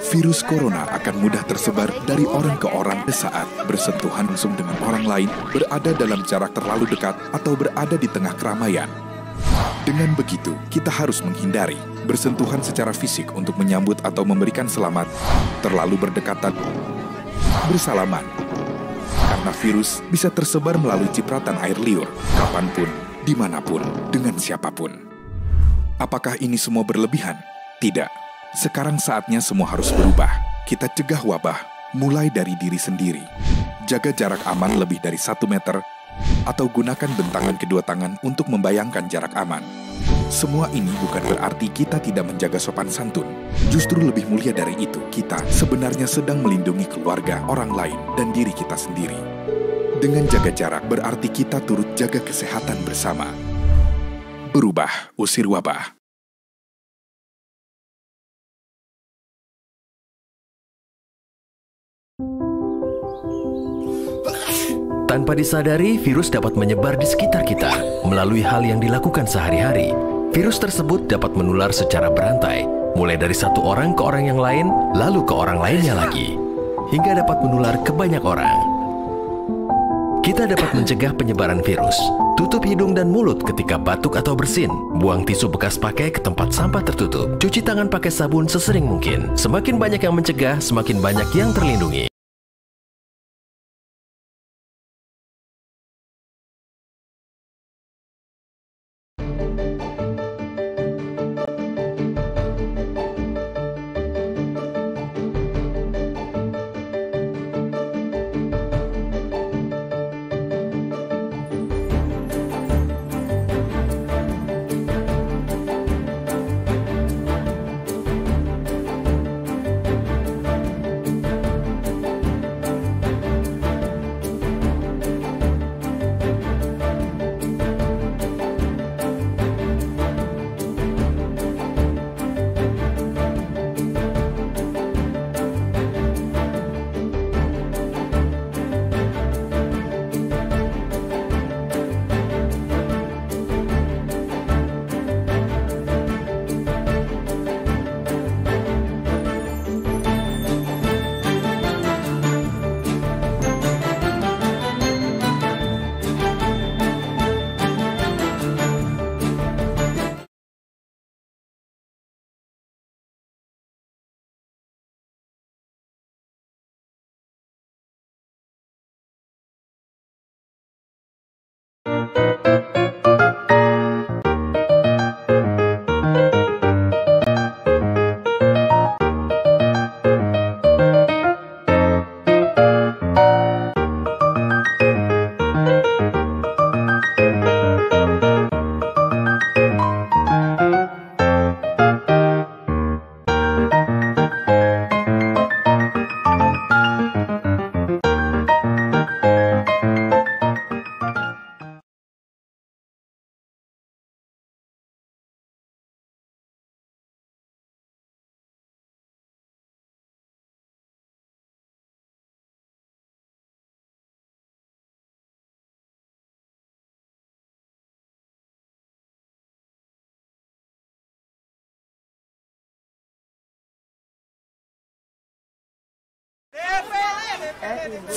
Virus corona akan mudah tersebar dari orang ke orang saat bersentuhan langsung dengan orang lain, berada dalam jarak terlalu dekat, atau berada di tengah keramaian. Dengan begitu, kita harus menghindari bersentuhan secara fisik untuk menyambut atau memberikan selamat, terlalu berdekatan, bersalaman, karena virus bisa tersebar melalui cipratan air liur, kapanpun, dimanapun, dengan siapapun. Apakah ini semua berlebihan? Tidak. Sekarang saatnya semua harus berubah. Kita cegah wabah, mulai dari diri sendiri. Jaga jarak aman lebih dari 1 meter, atau gunakan bentangan kedua tangan untuk membayangkan jarak aman. Semua ini bukan berarti kita tidak menjaga sopan santun. Justru lebih mulia dari itu, kita sebenarnya sedang melindungi keluarga, orang lain, dan diri kita sendiri. Dengan jaga jarak berarti kita turut jaga kesehatan bersama. Berubah, usir wabah. Tanpa disadari, virus dapat menyebar di sekitar kita melalui hal yang dilakukan sehari-hari. Virus tersebut dapat menular secara berantai, mulai dari satu orang ke orang yang lain, lalu ke orang lainnya lagi, hingga dapat menular ke banyak orang. Kita dapat mencegah penyebaran virus. Tutup hidung dan mulut ketika batuk atau bersin. Buang tisu bekas pakai ke tempat sampah tertutup. Cuci tangan pakai sabun sesering mungkin. Semakin banyak yang mencegah, semakin banyak yang terlindungi.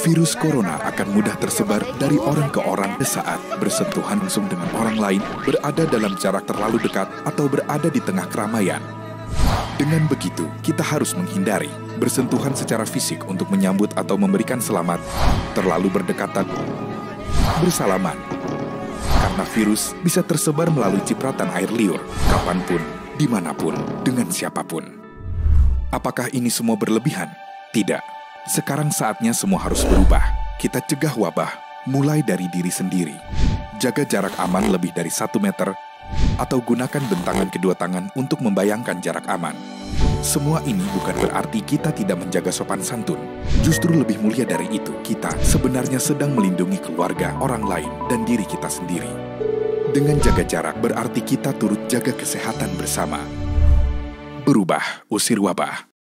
Virus corona akan mudah tersebar dari orang ke orang saat bersentuhan langsung dengan orang lain, berada dalam jarak terlalu dekat, atau berada di tengah keramaian. Dengan begitu, kita harus menghindari bersentuhan secara fisik untuk menyambut atau memberikan selamat, terlalu berdekatan, bersalaman, karena virus bisa tersebar melalui cipratan air liur, kapanpun, dimanapun, dengan siapapun. Apakah ini semua berlebihan? Tidak. Sekarang saatnya semua harus berubah. Kita cegah wabah, mulai dari diri sendiri. Jaga jarak aman lebih dari 1 meter, atau gunakan bentangan kedua tangan untuk membayangkan jarak aman. Semua ini bukan berarti kita tidak menjaga sopan santun. Justru lebih mulia dari itu, kita sebenarnya sedang melindungi keluarga, orang lain, dan diri kita sendiri. Dengan jaga jarak berarti kita turut jaga kesehatan bersama. Berubah, usir wabah.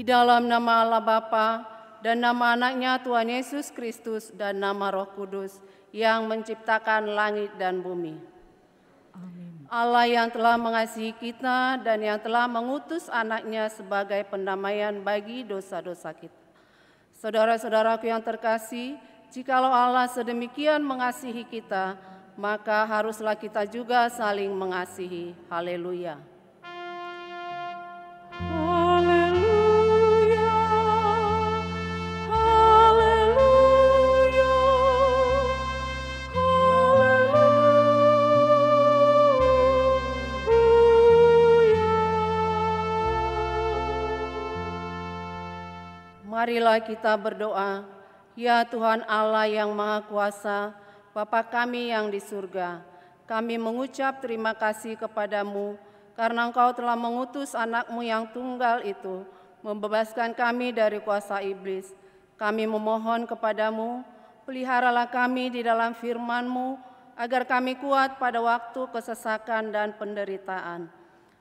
Di dalam nama Allah Bapa dan nama anaknya Tuhan Yesus Kristus dan nama Roh Kudus yang menciptakan langit dan bumi. Amin. Allah yang telah mengasihi kita dan yang telah mengutus anaknya sebagai pendamaian bagi dosa-dosa kita. Saudara-saudaraku yang terkasih, jikalau Allah sedemikian mengasihi kita, maka haruslah kita juga saling mengasihi. Haleluya. Marilah kita berdoa. Ya Tuhan Allah yang Maha Kuasa, Bapa kami yang di surga, kami mengucap terima kasih kepadamu karena Engkau telah mengutus anak-Mu yang tunggal itu, membebaskan kami dari kuasa iblis. Kami memohon kepadamu, peliharalah kami di dalam firman-Mu, agar kami kuat pada waktu kesesakan dan penderitaan.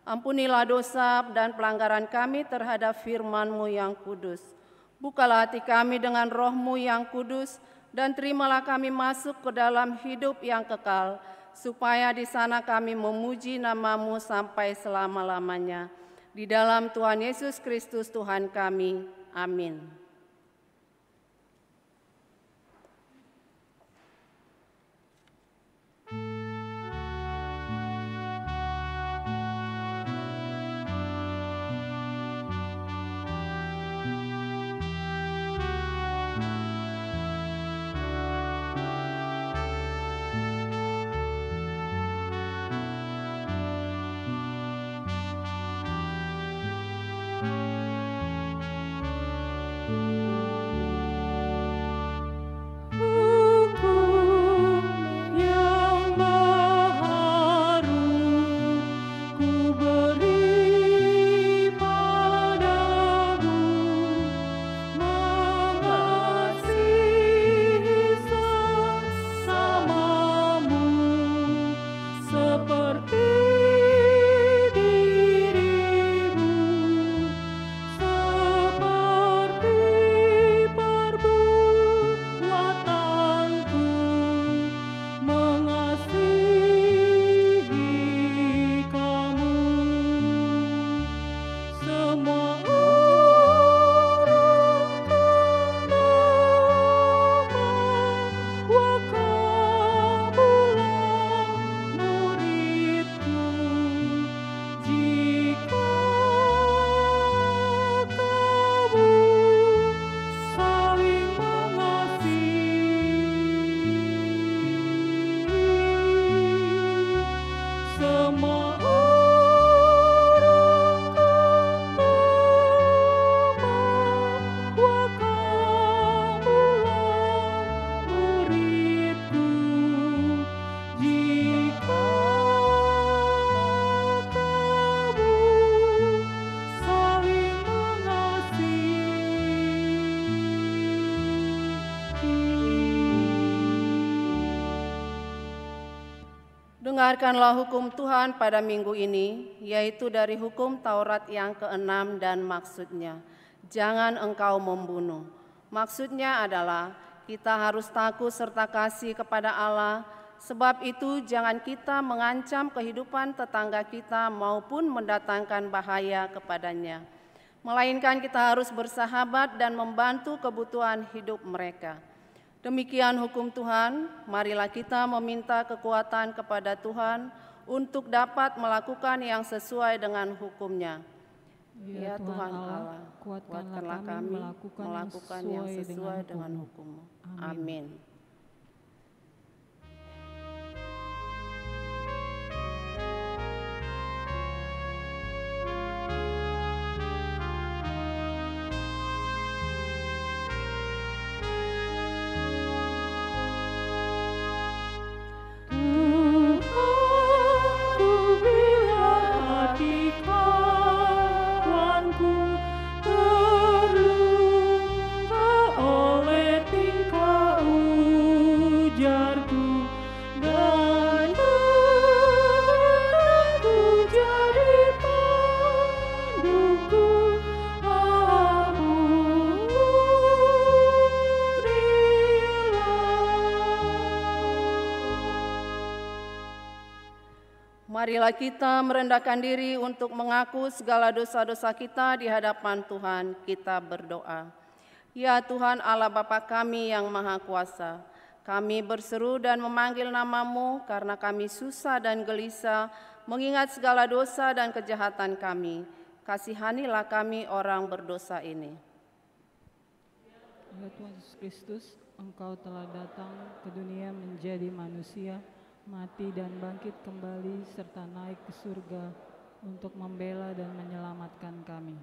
Ampunilah dosa dan pelanggaran kami terhadap firman-Mu yang kudus. Bukalah hati kami dengan Roh-Mu yang kudus, dan terimalah kami masuk ke dalam hidup yang kekal, supaya di sana kami memuji nama-Mu sampai selama-lamanya. Di dalam Tuhan Yesus Kristus Tuhan kami. Amin. Dengarkanlah hukum Tuhan pada minggu ini, yaitu dari hukum Taurat yang ke-6 dan maksudnya, jangan engkau membunuh. Maksudnya adalah kita harus takut serta kasih kepada Allah, sebab itu jangan kita mengancam kehidupan tetangga kita maupun mendatangkan bahaya kepadanya. Melainkan kita harus bersahabat dan membantu kebutuhan hidup mereka. Demikian hukum Tuhan, marilah kita meminta kekuatan kepada Tuhan untuk dapat melakukan yang sesuai dengan hukum-Nya. Ya Tuhan Allah, kuatkanlah kami melakukan yang sesuai dengan hukum-Mu. Amin. Terluka oleh tingkah Marilah kita merendahkan diri untuk mengaku segala dosa-dosa kita di hadapan Tuhan. Kita berdoa. Ya Tuhan Allah Bapa kami yang Maha Kuasa, kami berseru dan memanggil nama-Mu karena kami susah dan gelisah mengingat segala dosa dan kejahatan kami. Kasihanilah kami orang berdosa ini. Ya Tuhan Yesus Kristus, Engkau telah datang ke dunia menjadi manusia, mati dan bangkit kembali serta naik ke surga untuk membela dan menyelamatkan kami.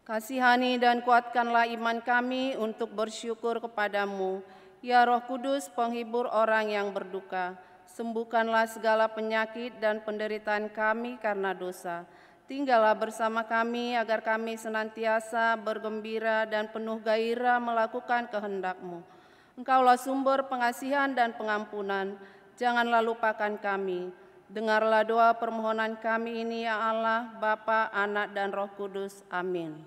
Kasihani dan kuatkanlah iman kami untuk bersyukur kepadamu. Ya Roh Kudus, penghibur orang yang berduka, sembuhkanlah segala penyakit dan penderitaan kami karena dosa. Tinggallah bersama kami agar kami senantiasa bergembira dan penuh gairah melakukan kehendak-Mu. Engkaulah sumber pengasihan dan pengampunan, janganlah lupakan kami. Dengarlah doa permohonan kami ini ya Allah, Bapa, Anak, dan Roh Kudus. Amin.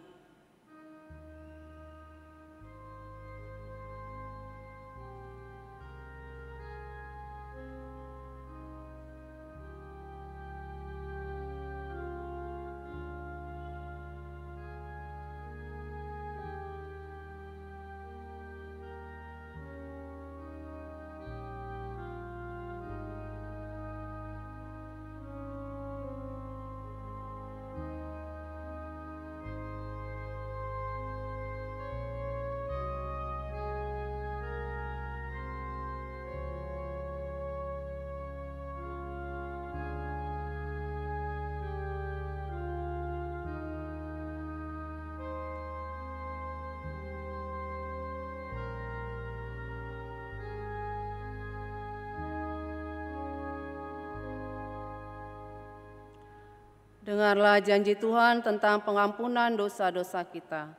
Dengarlah janji Tuhan tentang pengampunan dosa-dosa kita.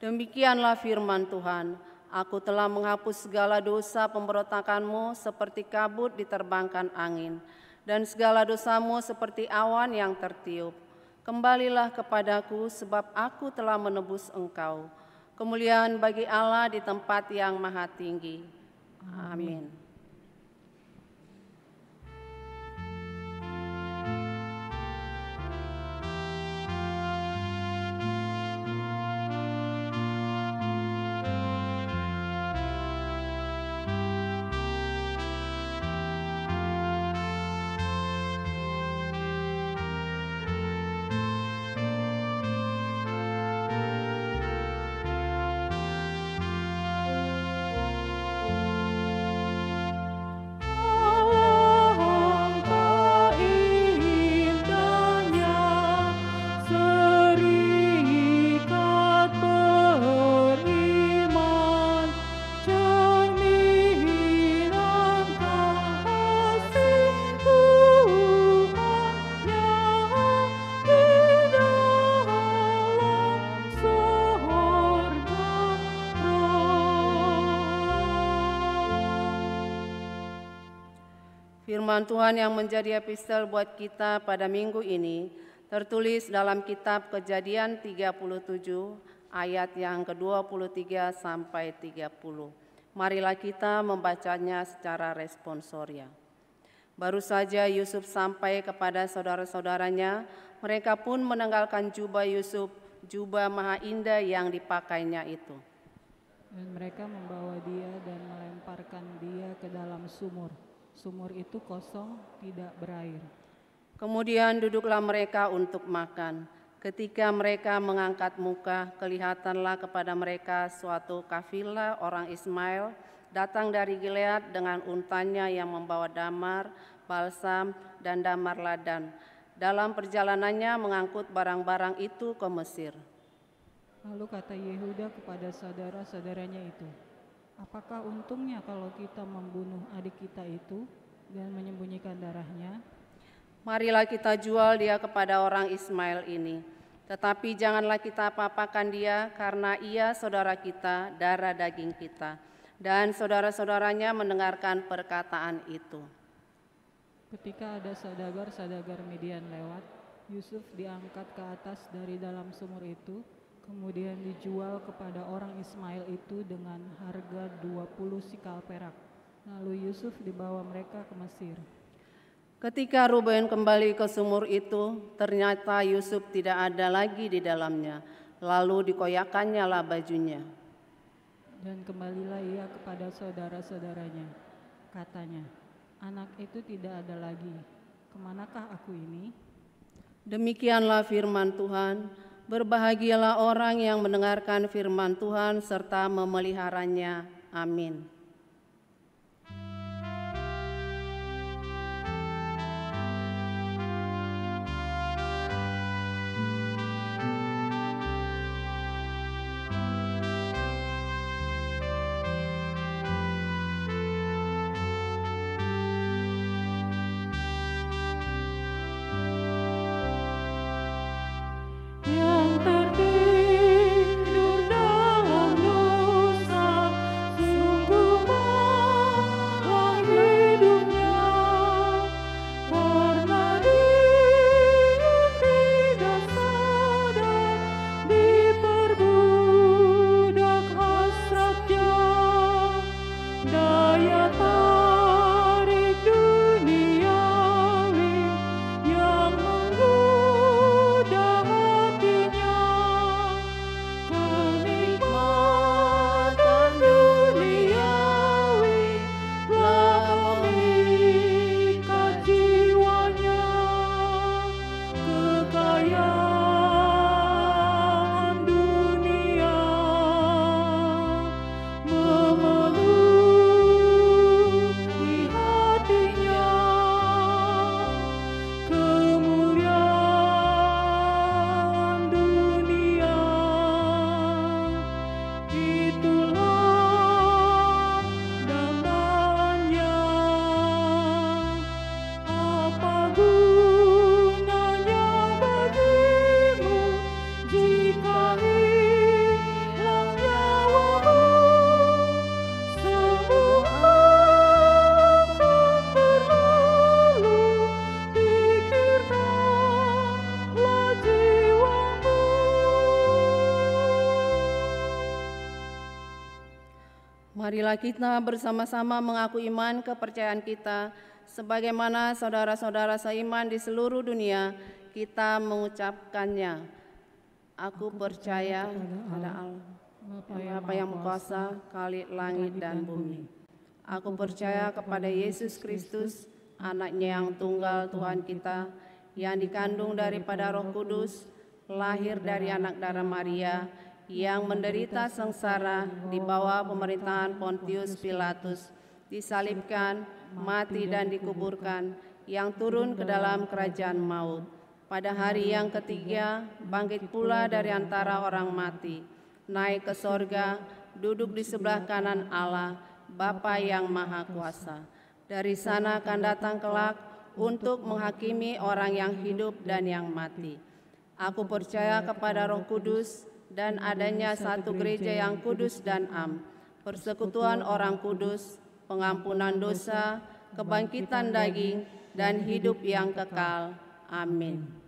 Demikianlah firman Tuhan, Aku telah menghapus segala dosa pemberontakanmu seperti kabut diterbangkan angin, dan segala dosamu seperti awan yang tertiup. Kembalilah kepadaku sebab aku telah menebus engkau. Kemuliaan bagi Allah di tempat yang maha tinggi. Amin. Firman Tuhan yang menjadi epistel buat kita pada minggu ini tertulis dalam kitab Kejadian 37 ayat yang ke-23 sampai 30. Marilah kita membacanya secara responsoria. Baru saja Yusuf sampai kepada saudara-saudaranya, mereka pun menanggalkan jubah Yusuf, jubah maha indah yang dipakainya itu. Dan mereka membawa dia dan melemparkan dia ke dalam sumur. Sumur itu kosong, tidak berair. Kemudian duduklah mereka untuk makan. Ketika mereka mengangkat muka, kelihatanlah kepada mereka suatu kafilah orang Ismail datang dari Gilead dengan untanya yang membawa damar, balsam, dan damar ladan. Dalam perjalanannya mengangkut barang-barang itu ke Mesir. Lalu kata Yehuda kepada saudara-saudaranya itu, apakah untungnya kalau kita membunuh adik kita itu dan menyembunyikan darahnya? Marilah kita jual dia kepada orang Ismail ini. Tetapi janganlah kita apa-apakan dia karena ia saudara kita, darah daging kita. Dan saudara-saudaranya mendengarkan perkataan itu. Ketika ada saudagar-saudagar Midian lewat, Yusuf diangkat ke atas dari dalam sumur itu, kemudian dijual kepada orang Ismail itu dengan harga 20 sikal perak. Lalu Yusuf dibawa mereka ke Mesir. Ketika Ruben kembali ke sumur itu, ternyata Yusuf tidak ada lagi di dalamnya. Lalu dikoyakannya lah bajunya. Dan kembalilah ia kepada saudara-saudaranya. Katanya, anak itu tidak ada lagi. Kemanakah aku ini? Demikianlah firman Tuhan. Berbahagialah orang yang mendengarkan firman Tuhan serta memeliharanya. Amin. Marilah kita bersama-sama mengaku iman kepercayaan kita, sebagaimana saudara-saudara seiman di seluruh dunia kita mengucapkannya. Aku percaya pada Allah, Bapa yang berkuasa, Khalik langit dan bumi. Aku percaya kepada Yesus Kristus, Anak-Nya yang tunggal Tuhan kita, yang dikandung daripada Roh Kudus, lahir dari anak darah Maria, yang menderita sengsara di bawah pemerintahan Pontius Pilatus, disalibkan, mati dan dikuburkan, yang turun ke dalam kerajaan maut. Pada hari yang ketiga, bangkit pula dari antara orang mati, naik ke sorga, duduk di sebelah kanan Allah, Bapa yang Maha Kuasa. Dari sana akan datang kelak untuk menghakimi orang yang hidup dan yang mati. Aku percaya kepada Roh Kudus, dan adanya satu gereja yang kudus dan am, persekutuan orang kudus, pengampunan dosa, kebangkitan daging, dan hidup yang kekal. Amin.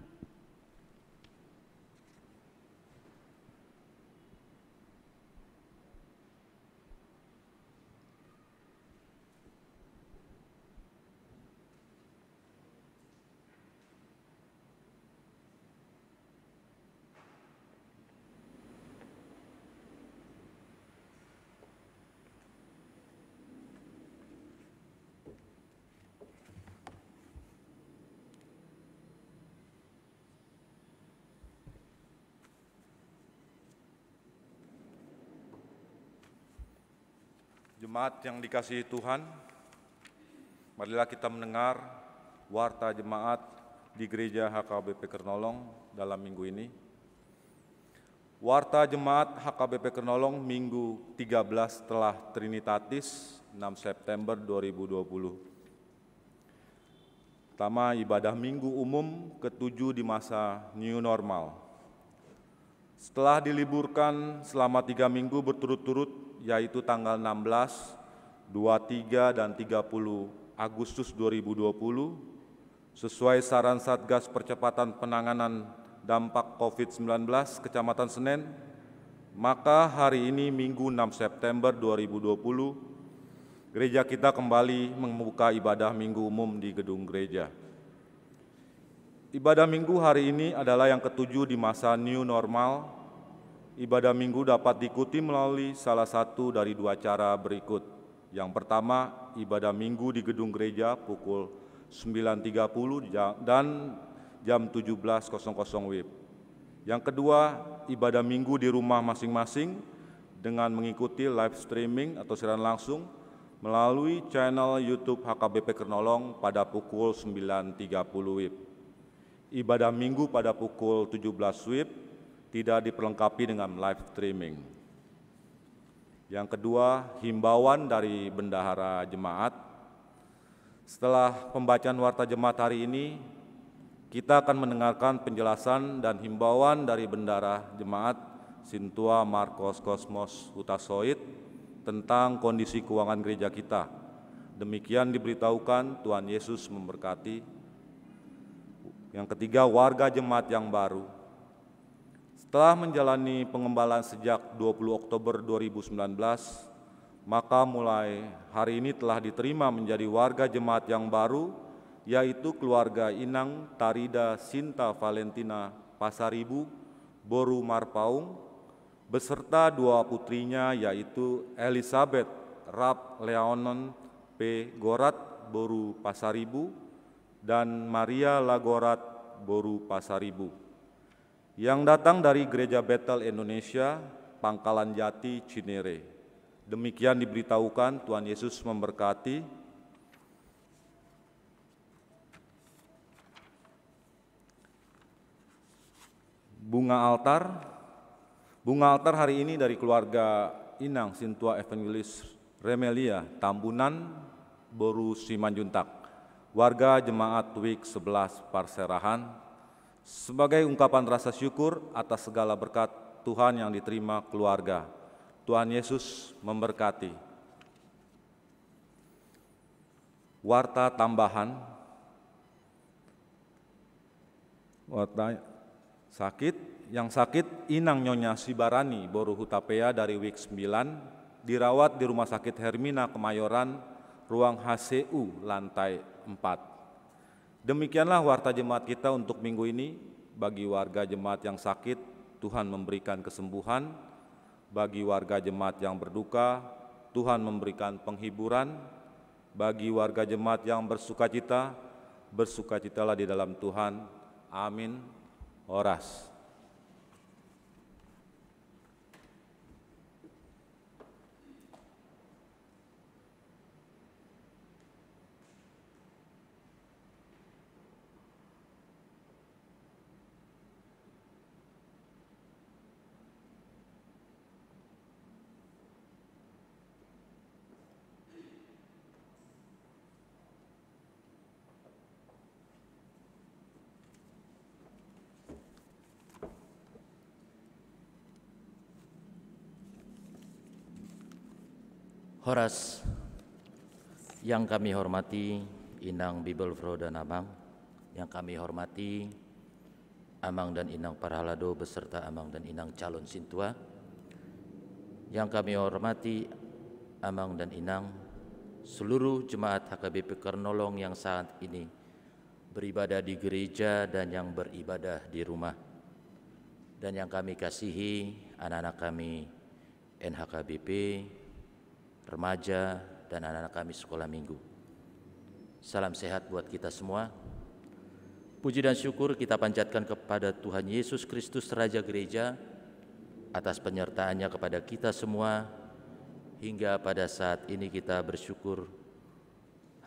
Jemaat yang dikasihi Tuhan, marilah kita mendengar warta jemaat di Gereja HKBP Kernolong dalam minggu ini. Warta jemaat HKBP Kernolong Minggu 13 setelah Trinitatis 6 September 2020. Pertama, ibadah minggu umum ke-7 di masa new normal. Setelah diliburkan selama 3 minggu berturut-turut, yaitu tanggal 16, 23, dan 30 Agustus 2020, sesuai saran Satgas Percepatan Penanganan Dampak COVID-19 Kecamatan Senen, maka hari ini Minggu 6 September 2020, gereja kita kembali membuka ibadah minggu umum di gedung gereja. Ibadah minggu hari ini adalah yang ketujuh di masa new normal. Ibadah minggu dapat diikuti melalui salah satu dari dua cara berikut. Yang pertama, ibadah minggu di gedung gereja pukul 9.30 dan jam 17.00 WIB. Yang kedua, ibadah minggu di rumah masing-masing dengan mengikuti live streaming atau siaran langsung melalui channel YouTube HKBP Kernolong pada pukul 9.30 WIB. Ibadah minggu pada pukul 17 WIB tidak diperlengkapi dengan live streaming. Yang kedua, himbauan dari bendahara jemaat. Setelah pembacaan warta jemaat hari ini, kita akan mendengarkan penjelasan dan himbauan dari bendahara jemaat Sintua Marcos Cosmos Hutasoid tentang kondisi keuangan gereja kita. Demikian diberitahukan, Tuhan Yesus memberkati. Yang ketiga, warga jemaat yang baru. Setelah menjalani pengembalaan sejak 20 Oktober 2019, maka mulai hari ini telah diterima menjadi warga jemaat yang baru, yaitu keluarga Inang Tarida Sinta Valentina Pasaribu Boru Marpaung, beserta dua putrinya yaitu Elizabeth Rap Leonon P. Gorat Boru Pasaribu dan Maria Lagorat Boru Pasaribu, yang datang dari Gereja Bethel Indonesia, Pangkalan Jati, Cinere. Demikian diberitahukan, Tuhan Yesus memberkati. Bunga altar hari ini dari keluarga Inang Sintua Evangelis Remelia Tambunan Boru Simanjuntak, warga jemaat Week 11 Parserahan, sebagai ungkapan rasa syukur atas segala berkat Tuhan yang diterima keluarga. Tuhan Yesus memberkati. Warta tambahan, warta sakit. Yang sakit Inang Nyonya Sibarani Boru Hutapea dari Week 9 dirawat di Rumah Sakit Hermina Kemayoran, ruang HCU lantai 4. Demikianlah warta jemaat kita untuk minggu ini. Bagi warga jemaat yang sakit, Tuhan memberikan kesembuhan. Bagi warga jemaat yang berduka, Tuhan memberikan penghiburan. Bagi warga jemaat yang bersukacita, bersukacitalah di dalam Tuhan. Amin. Oras. Horas yang kami hormati Inang Bibelfro dan Amang, yang kami hormati Amang dan Inang Parhalado beserta Amang dan Inang calon Sintua, yang kami hormati Amang dan Inang seluruh jemaat HKBP Kernolong yang saat ini beribadah di gereja dan yang beribadah di rumah, dan yang kami kasihi anak-anak kami NHKBP, remaja, dan anak-anak kami sekolah minggu. Salam sehat buat kita semua. Puji dan syukur kita panjatkan kepada Tuhan Yesus Kristus Raja Gereja atas penyertaannya kepada kita semua, hingga pada saat ini kita bersyukur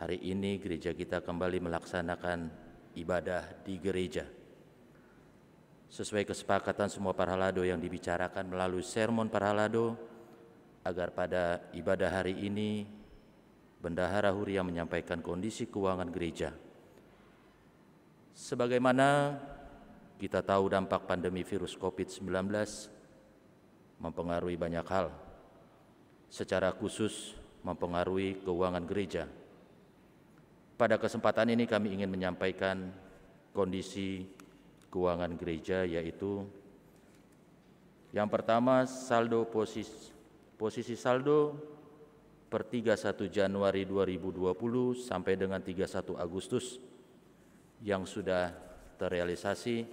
hari ini gereja kita kembali melaksanakan ibadah di gereja. Sesuai kesepakatan semua parhalado yang dibicarakan melalui sermon parhalado, agar pada ibadah hari ini Bendahara Huria menyampaikan kondisi keuangan gereja. Sebagaimana kita tahu dampak pandemi virus COVID-19 mempengaruhi banyak hal, secara khusus mempengaruhi keuangan gereja. Pada kesempatan ini kami ingin menyampaikan kondisi keuangan gereja, yaitu yang pertama saldo posisi saldo per 31 Januari 2020 sampai dengan 31 Agustus yang sudah terrealisasi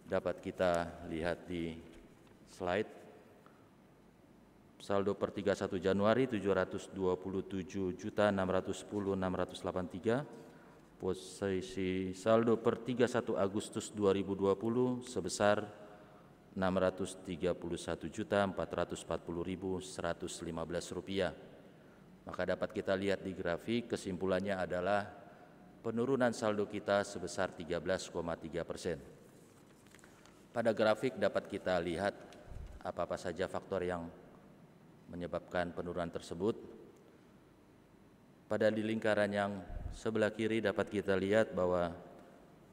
dapat kita lihat di slide. Saldo per 31 Januari 727.610.683. Posisi saldo per 31 Agustus 2020 sebesar Rp631.440.115. Maka dapat kita lihat di grafik, kesimpulannya adalah penurunan saldo kita sebesar 13,3%. Pada grafik dapat kita lihat apa-apa saja faktor yang menyebabkan penurunan tersebut. Pada di lingkaran yang sebelah kiri dapat kita lihat bahwa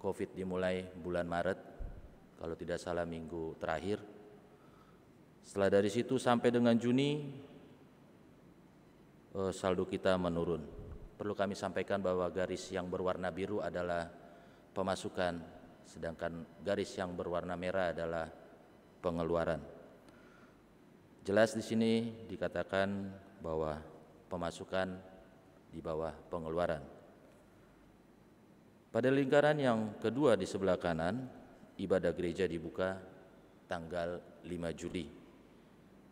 COVID dimulai bulan Maret, kalau tidak salah minggu terakhir. Setelah dari situ sampai dengan Juni, saldo kita menurun. Perlu kami sampaikan bahwa garis yang berwarna biru adalah pemasukan, sedangkan garis yang berwarna merah adalah pengeluaran. Jelas di sini dikatakan bahwa pemasukan di bawah pengeluaran. Pada lingkaran yang kedua di sebelah kanan, ibadah gereja dibuka tanggal 5 Juli.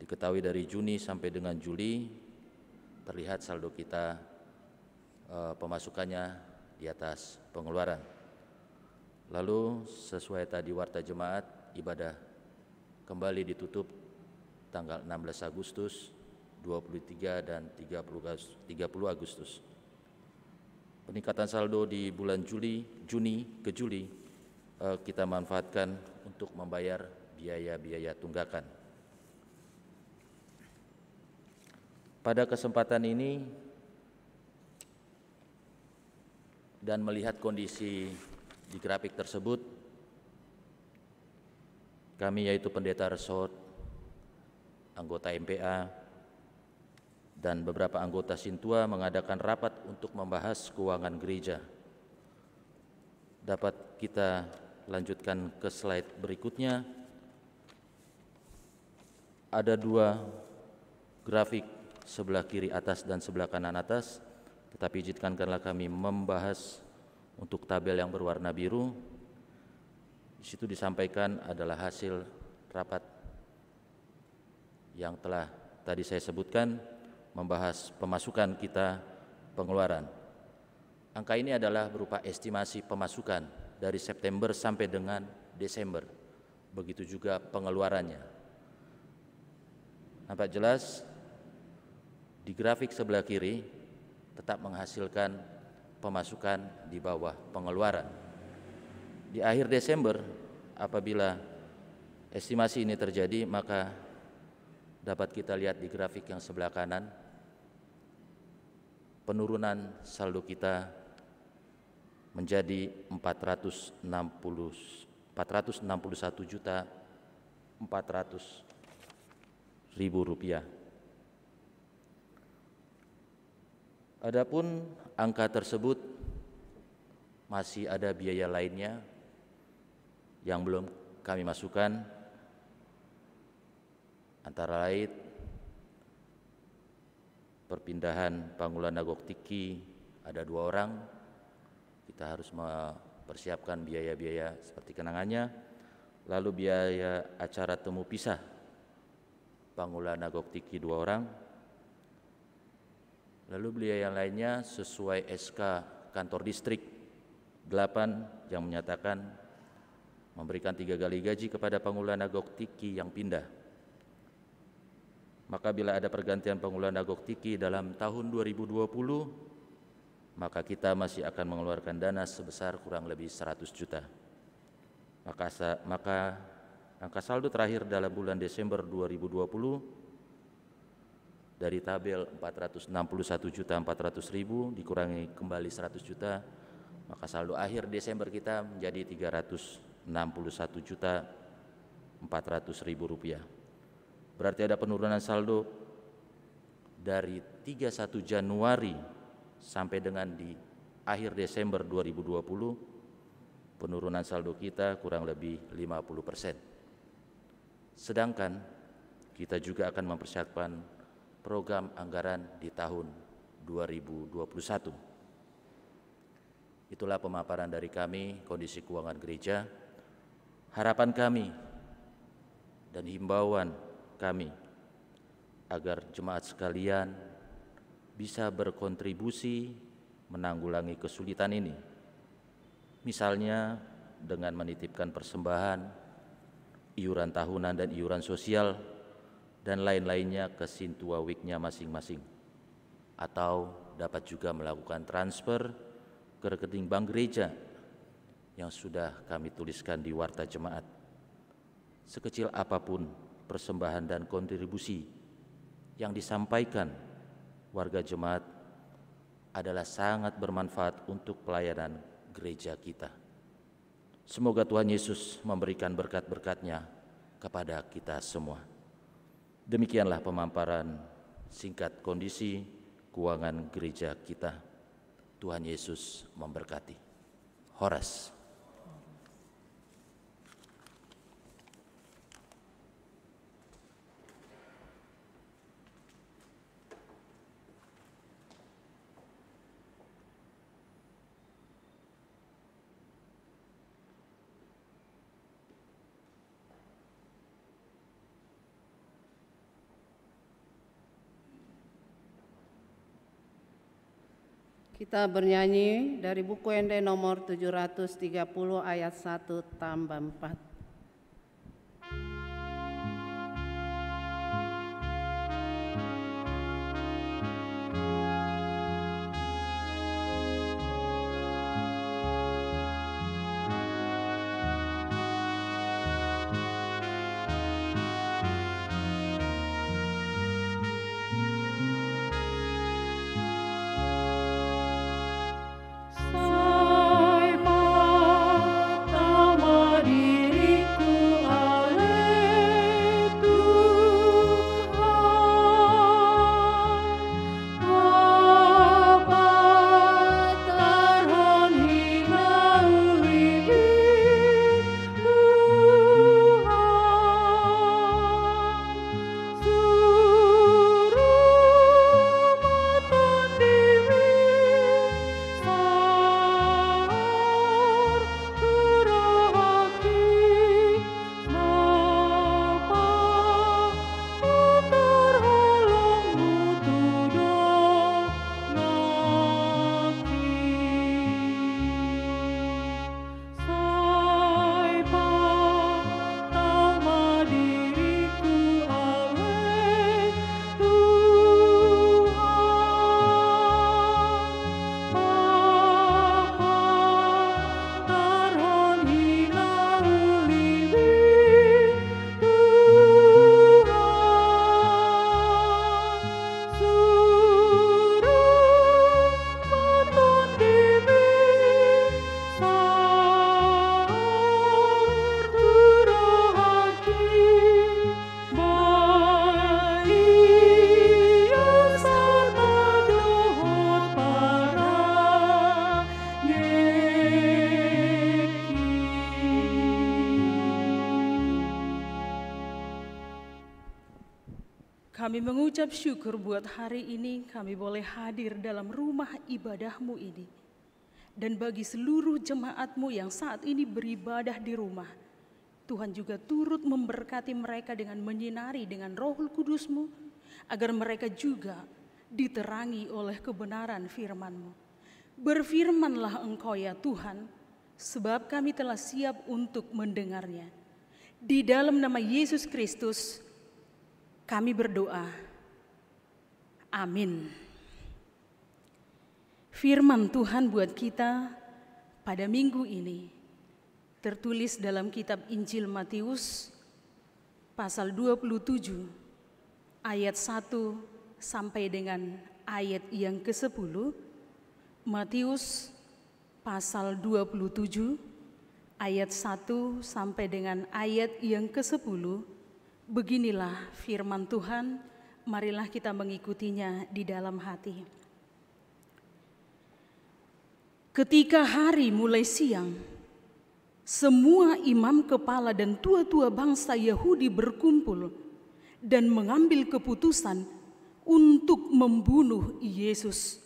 Diketahui dari Juni sampai dengan Juli terlihat saldo kita pemasukannya di atas pengeluaran. Lalu sesuai tadi warta jemaat, ibadah kembali ditutup tanggal 16 Agustus, 23 dan 30 Agustus. Peningkatan saldo di bulan Juni ke Juli kita manfaatkan untuk membayar biaya-biaya tunggakan. Pada kesempatan ini dan melihat kondisi di grafik tersebut, kami yaitu pendeta resort, anggota MPA, dan beberapa anggota Sintua mengadakan rapat untuk membahas keuangan gereja. Dapat kita lanjutkan ke slide berikutnya. Ada dua grafik, sebelah kiri atas dan sebelah kanan atas, tetapi izinkanlah kami membahas untuk tabel yang berwarna biru. Di situ disampaikan adalah hasil rapat yang telah tadi saya sebutkan, membahas pemasukan kita, pengeluaran. Angka ini adalah berupa estimasi pemasukan dari September sampai dengan Desember. Begitu juga pengeluarannya. Nampak jelas di grafik sebelah kiri tetap menghasilkan pemasukan di bawah pengeluaran. Di akhir Desember apabila estimasi ini terjadi, maka dapat kita lihat di grafik yang sebelah kanan, penurunan saldo kita menjadi 461.400.000 rupiah. Adapun angka tersebut masih ada biaya lainnya yang belum kami masukkan, antara lain perpindahan Pangulan Nagok Tiki ada 2 orang, kita harus mempersiapkan biaya-biaya seperti kenangannya. Lalu biaya acara temu pisah Pangulan Nagok Tiki 2 orang. Lalu biaya yang lainnya sesuai SK kantor distrik 8 yang menyatakan memberikan 3 kali gaji kepada Pangulan Nagok Tiki yang pindah. Maka bila ada pergantian Pangulan Nagok Tiki dalam tahun 2020, maka kita masih akan mengeluarkan dana sebesar kurang lebih 100 juta. Maka angka saldo terakhir dalam bulan Desember 2020 dari tabel 461.400.000 dikurangi kembali 100 juta, maka saldo akhir Desember kita menjadi 361.400.000 rupiah. Berarti ada penurunan saldo dari 31 Januari sampai dengan di akhir Desember 2020, penurunan saldo kita kurang lebih 50%. Sedangkan kita juga akan mempersiapkan program anggaran di tahun 2021. Itulah pemaparan dari kami kondisi keuangan gereja. Harapan kami dan himbauan kami agar jemaat sekalian bisa berkontribusi menanggulangi kesulitan ini. Misalnya dengan menitipkan persembahan, iuran tahunan dan iuran sosial, dan lain-lainnya ke Sintuawiknya masing-masing. Atau dapat juga melakukan transfer ke rekening bank gereja yang sudah kami tuliskan di Warta Jemaat. Sekecil apapun persembahan dan kontribusi yang disampaikan warga jemaat adalah sangat bermanfaat untuk pelayanan gereja kita. Semoga Tuhan Yesus memberikan berkat-berkat-Nya kepada kita semua. Demikianlah pemaparan singkat kondisi keuangan gereja kita. Tuhan Yesus memberkati. Horas. Kita bernyanyi dari buku ND nomor 730 ayat 1 tambah 4. Kami mengucap syukur buat hari ini kami boleh hadir dalam rumah ibadah-Mu ini. Dan bagi seluruh jemaat-Mu yang saat ini beribadah di rumah, Tuhan juga turut memberkati mereka dengan menyinari dengan Roh Kudus-Mu, agar mereka juga diterangi oleh kebenaran firman-Mu. Berfirmanlah Engkau ya Tuhan, sebab kami telah siap untuk mendengarnya. Di dalam nama Yesus Kristus, kami berdoa. Amin. Firman Tuhan buat kita pada minggu ini tertulis dalam kitab Injil Matius pasal 27 ayat 1 sampai dengan ayat yang ke-10. Matius pasal 27 ayat 1 sampai dengan ayat yang ke-10. Beginilah firman Tuhan, marilah kita mengikutinya di dalam hati. Ketika hari mulai siang, semua imam kepala dan tua-tua bangsa Yahudi berkumpul dan mengambil keputusan untuk membunuh Yesus.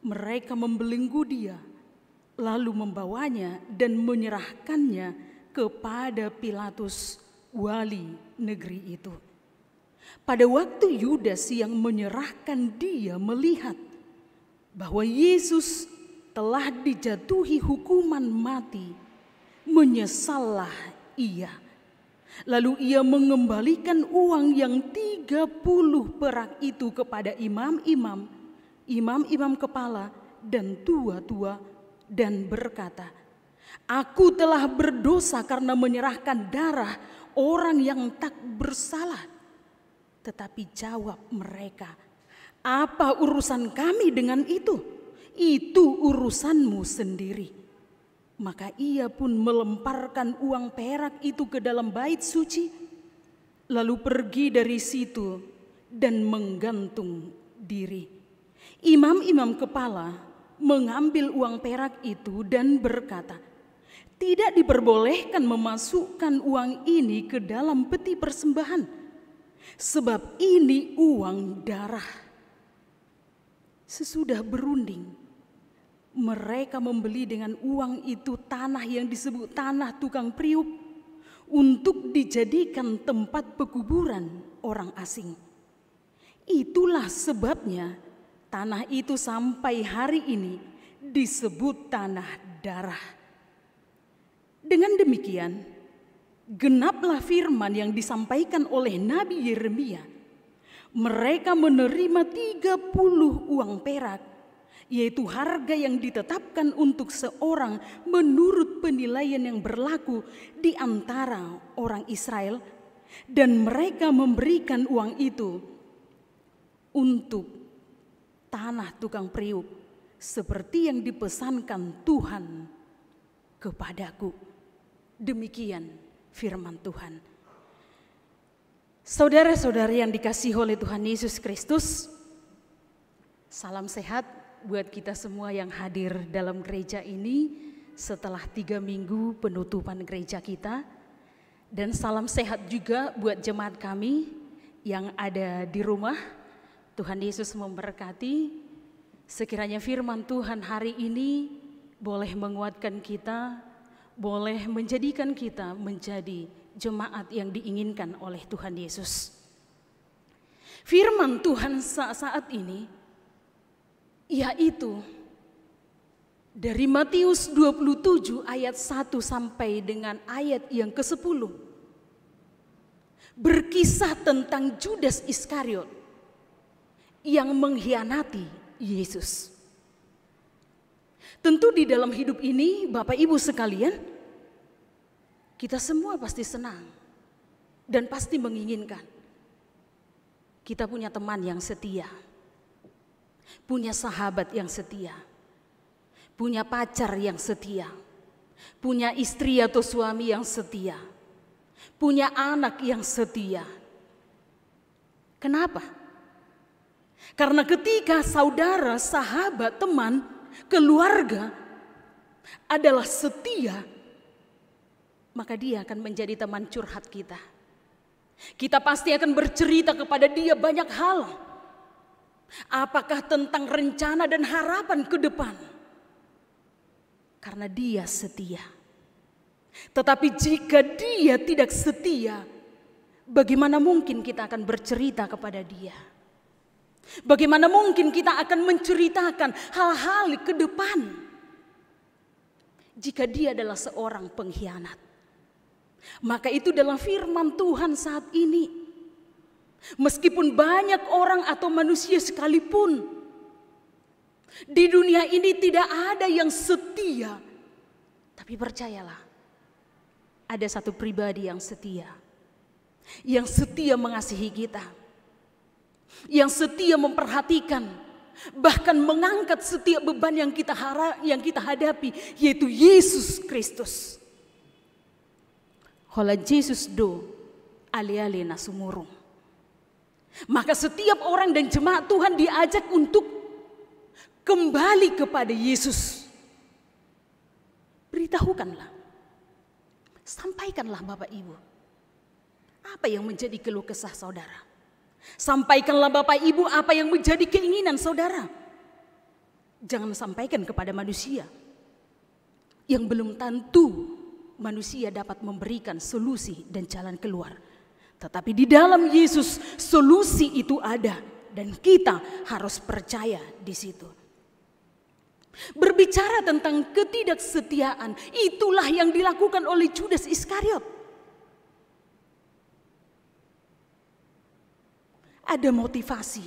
Mereka membelenggu dia, lalu membawanya dan menyerahkannya kepada Pilatus, wali negeri itu. Pada waktu Yudas yang menyerahkan dia melihat bahwa Yesus telah dijatuhi hukuman mati, menyesallah ia. Lalu ia mengembalikan uang yang 30 perak itu kepada imam-imam kepala dan tua-tua, dan berkata, "Aku telah berdosa karena menyerahkan darah orang yang tak bersalah." Tetapi jawab mereka, "Apa urusan kami dengan itu? Itu urusanmu sendiri." Maka ia pun melemparkan uang perak itu ke dalam bait suci, lalu pergi dari situ dan menggantung diri. Imam-imam kepala mengambil uang perak itu dan berkata, "Tidak diperbolehkan memasukkan uang ini ke dalam peti persembahan, sebab ini uang darah." Sesudah berunding, mereka membeli dengan uang itu tanah yang disebut tanah tukang priuk untuk dijadikan tempat pekuburan orang asing. Itulah sebabnya tanah itu sampai hari ini disebut tanah darah. Dengan demikian, genaplah firman yang disampaikan oleh Nabi Yeremia. Mereka menerima 30 uang perak, yaitu harga yang ditetapkan untuk seorang menurut penilaian yang berlaku di antara orang Israel, dan mereka memberikan uang itu untuk tanah tukang priuk seperti yang dipesankan Tuhan kepadaku. Demikian firman Tuhan. Saudara-saudara yang dikasihi oleh Tuhan Yesus Kristus, salam sehat buat kita semua yang hadir dalam gereja ini setelah 3 minggu penutupan gereja kita. Dan salam sehat juga buat jemaat kami yang ada di rumah. Tuhan Yesus memberkati. Sekiranya firman Tuhan hari ini boleh menguatkan kita, boleh menjadikan kita menjadi jemaat yang diinginkan oleh Tuhan Yesus. Firman Tuhan saat ini yaitu dari Matius 27 ayat 1 sampai dengan ayat yang ke-10. Berkisah tentang Judas Iskariot yang mengkhianati Yesus. Tentu di dalam hidup ini Bapak Ibu sekalian, kita semua pasti senang dan pasti menginginkan kita punya teman yang setia, punya sahabat yang setia, punya pacar yang setia, punya istri atau suami yang setia, punya anak yang setia. Kenapa? Karena ketika saudara, sahabat, teman, keluarga adalah setia, maka dia akan menjadi teman curhat kita. Kita pasti akan bercerita kepada dia banyak hal. Apakah tentang rencana dan harapan ke depan? Karena dia setia. Tetapi jika dia tidak setia, bagaimana mungkin kita akan bercerita kepada dia? Bagaimana mungkin kita akan menceritakan hal-hal ke depan jika dia adalah seorang pengkhianat? Maka itu dalam firman Tuhan saat ini, meskipun banyak orang atau manusia sekalipun di dunia ini tidak ada yang setia, tapi percayalah, ada satu pribadi yang setia mengasihi kita, yang setia memperhatikan, bahkan mengangkat setiap beban yang kita hadapi, yaitu Yesus Kristus. Hola Jesus do ali-ali na sumurung. Maka setiap orang dan jemaat Tuhan diajak untuk kembali kepada Yesus. Beritahukanlah, sampaikanlah Bapak Ibu, apa yang menjadi keluh kesah saudara, Sampaikanlah Bapak Ibu apa yang menjadi keinginan saudara. Jangan sampaikan kepada manusia yang belum tentu manusia dapat memberikan solusi dan jalan keluar. Tetapi di dalam Yesus solusi itu ada dan kita harus percaya di situ. Berbicara tentang ketidaksetiaan, itulah yang dilakukan oleh Judas Iskariot. Ada motivasi,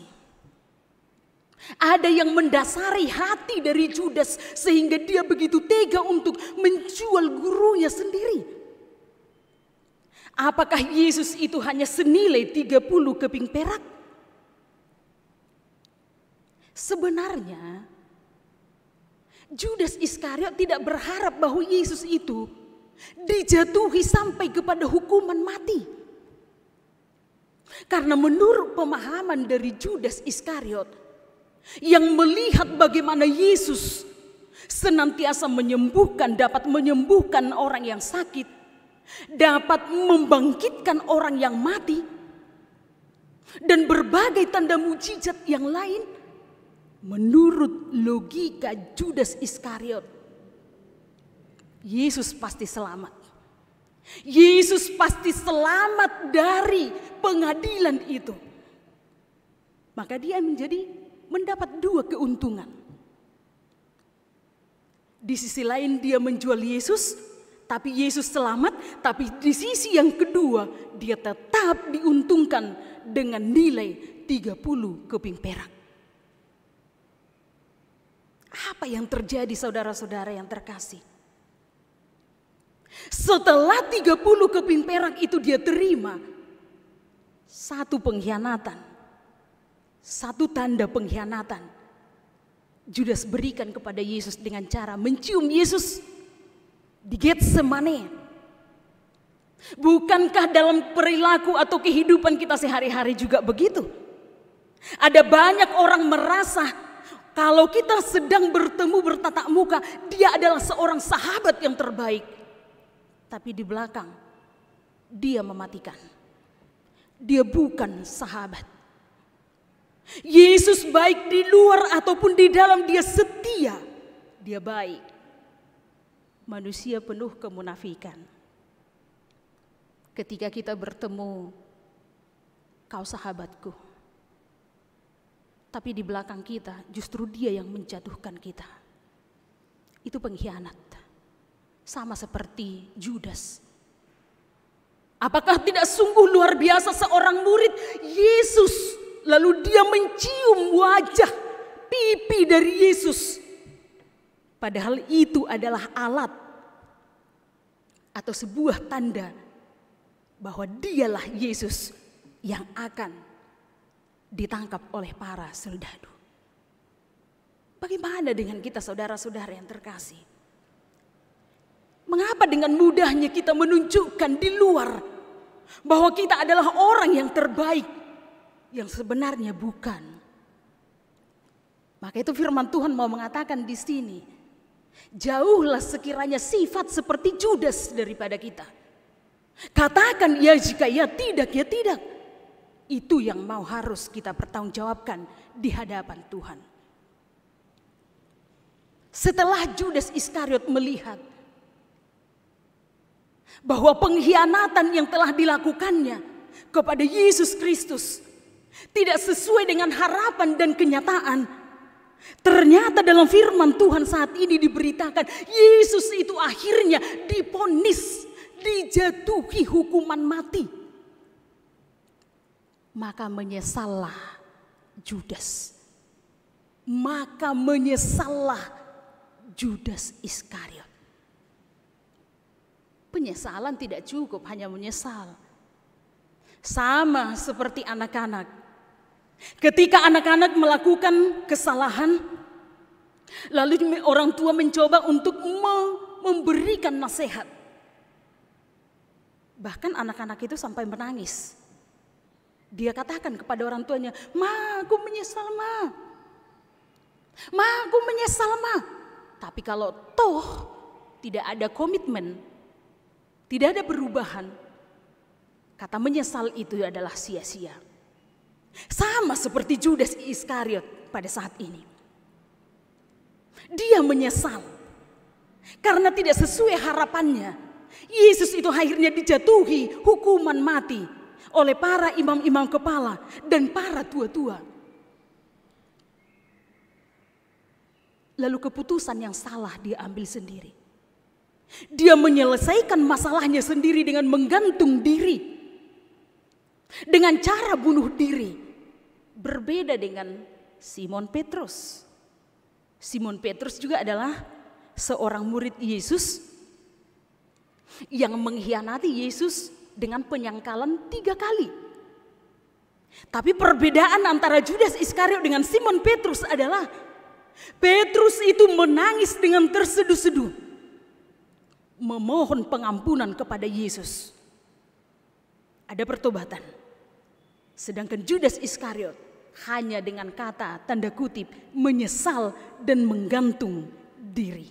ada yang mendasari hati dari Judas sehingga dia begitu tega untuk menjual gurunya sendiri. Apakah Yesus itu hanya senilai 30 keping perak? Sebenarnya Judas Iskariot tidak berharap bahwa Yesus itu dijatuhi sampai kepada hukuman mati. Karena menurut pemahaman dari Judas Iskariot yang melihat bagaimana Yesus senantiasa dapat menyembuhkan orang yang sakit, dapat membangkitkan orang yang mati, dan berbagai tanda mujizat yang lain. Menurut logika Judas Iskariot, Yesus pasti selamat. Yesus pasti selamat dari pengadilan itu. Maka dia mendapat dua keuntungan. Di sisi lain dia menjual Yesus, tapi Yesus selamat. Tapi di sisi yang kedua dia tetap diuntungkan dengan nilai 30 keping perak. Apa yang terjadi saudara-saudara yang terkasih? Setelah 30 keping perak itu dia terima, satu pengkhianatan, satu tanda pengkhianatan Judas berikan kepada Yesus dengan cara mencium Yesus di Getsemane. Bukankah dalam perilaku atau kehidupan kita sehari-hari juga begitu? Ada banyak orang merasa kalau kita sedang bertatap muka, dia adalah seorang sahabat yang terbaik. Tapi di belakang, dia mematikan. Dia bukan sahabat. Yesus baik di luar ataupun di dalam, dia setia. Dia baik. Manusia penuh kemunafikan. Ketika kita bertemu, kau sahabatku. Tapi di belakang kita justru dia yang menjatuhkan kita. Itu pengkhianat. Sama seperti Judas. Apakah tidak sungguh luar biasa seorang murid Yesus, lalu dia mencium wajah pipi dari Yesus. Padahal itu adalah alat atau sebuah tanda bahwa dialah Yesus yang akan ditangkap oleh para serdadu. Bagaimana dengan kita saudara-saudara yang terkasih? Mengapa dengan mudahnya kita menunjukkan di luar bahwa kita adalah orang yang terbaik, yang sebenarnya bukan? Maka itu firman Tuhan mau mengatakan di sini, jauhlah sekiranya sifat seperti Judas daripada kita. Katakan ya jika ya tidak, ya tidak. Itu yang harus kita pertanggungjawabkan di hadapan Tuhan. Setelah Judas Iskariot melihat bahwa pengkhianatan yang telah dilakukannya kepada Yesus Kristus tidak sesuai dengan harapan dan kenyataan, ternyata dalam firman Tuhan saat ini diberitakan Yesus itu akhirnya divonis, dijatuhi hukuman mati. Maka menyesallah Judas. Maka menyesallah Judas Iskariot. Penyesalan tidak cukup hanya menyesal. Sama seperti anak-anak. Ketika anak-anak melakukan kesalahan, lalu orang tua mencoba untuk memberikan nasihat. Bahkan anak-anak itu sampai menangis. Dia katakan kepada orang tuanya, "Ma, aku menyesal, Ma. Ma, aku menyesal, Ma." Tapi kalau toh tidak ada komitmen, tidak ada perubahan, kata menyesal itu adalah sia-sia. Sama seperti Judas Iskariot pada saat ini. Dia menyesal karena tidak sesuai harapannya. Yesus itu akhirnya dijatuhi hukuman mati oleh para imam-imam kepala dan para tua-tua. Lalu keputusan yang salah dia ambil sendiri. Dia menyelesaikan masalahnya sendiri dengan menggantung diri. Dengan cara bunuh diri. Berbeda dengan Simon Petrus. Simon Petrus juga adalah seorang murid Yesus yang mengkhianati Yesus dengan penyangkalan 3 kali. Tapi perbedaan antara Judas Iskariot dengan Simon Petrus adalah Petrus itu menangis dengan terseduh-seduh, memohon pengampunan kepada Yesus. Ada pertobatan. Sedangkan Judas Iskariot hanya dengan kata tanda kutip menyesal dan menggantung diri.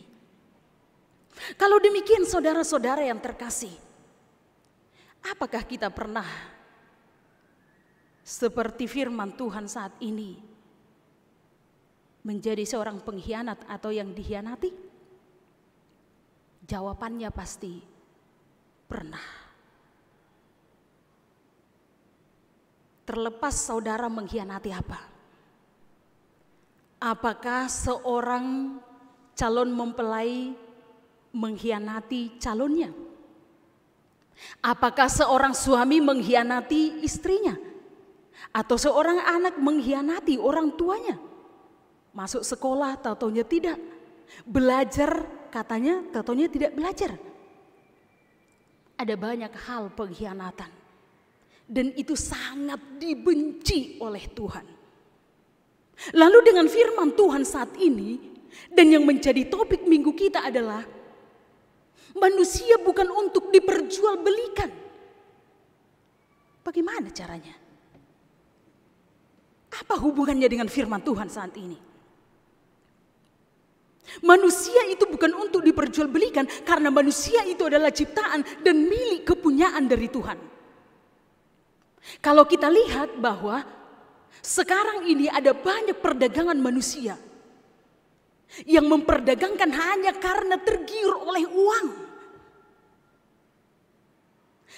Kalau demikian saudara-saudara yang terkasih, apakah kita pernah seperti firman Tuhan saat ini menjadi seorang pengkhianat atau yang dikhianati? Jawabannya pasti pernah. Terlepas saudara mengkhianati apa? Apakah seorang calon mempelai mengkhianati calonnya? Apakah seorang suami mengkhianati istrinya? Atau seorang anak mengkhianati orang tuanya? Masuk sekolah, taunya tidak. Belajar, katanya taunya tidak belajar. Ada banyak hal pengkhianatan. Dan itu sangat dibenci oleh Tuhan. Lalu dengan firman Tuhan saat ini, dan yang menjadi topik minggu kita adalah manusia bukan untuk diperjualbelikan. Bagaimana caranya? Apa hubungannya dengan firman Tuhan saat ini? Manusia itu bukan untuk diperjualbelikan karena manusia itu adalah ciptaan dan milik kepunyaan dari Tuhan. Kalau kita lihat bahwa sekarang ini ada banyak perdagangan manusia yang memperdagangkan hanya karena tergiur oleh uang.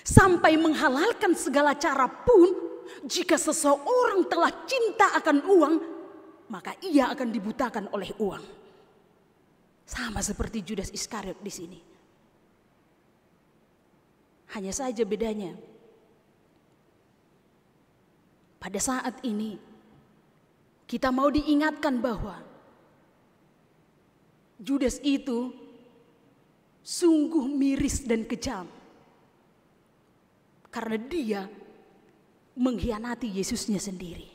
Sampai menghalalkan segala cara pun, jika seseorang telah cinta akan uang, maka ia akan dibutakan oleh uang. Sama seperti Judas Iskariot di sini. Hanya saja bedanya, pada saat ini kita mau diingatkan bahwa Judas itu sungguh miris dan kejam karena dia mengkhianati Yesusnya sendiri.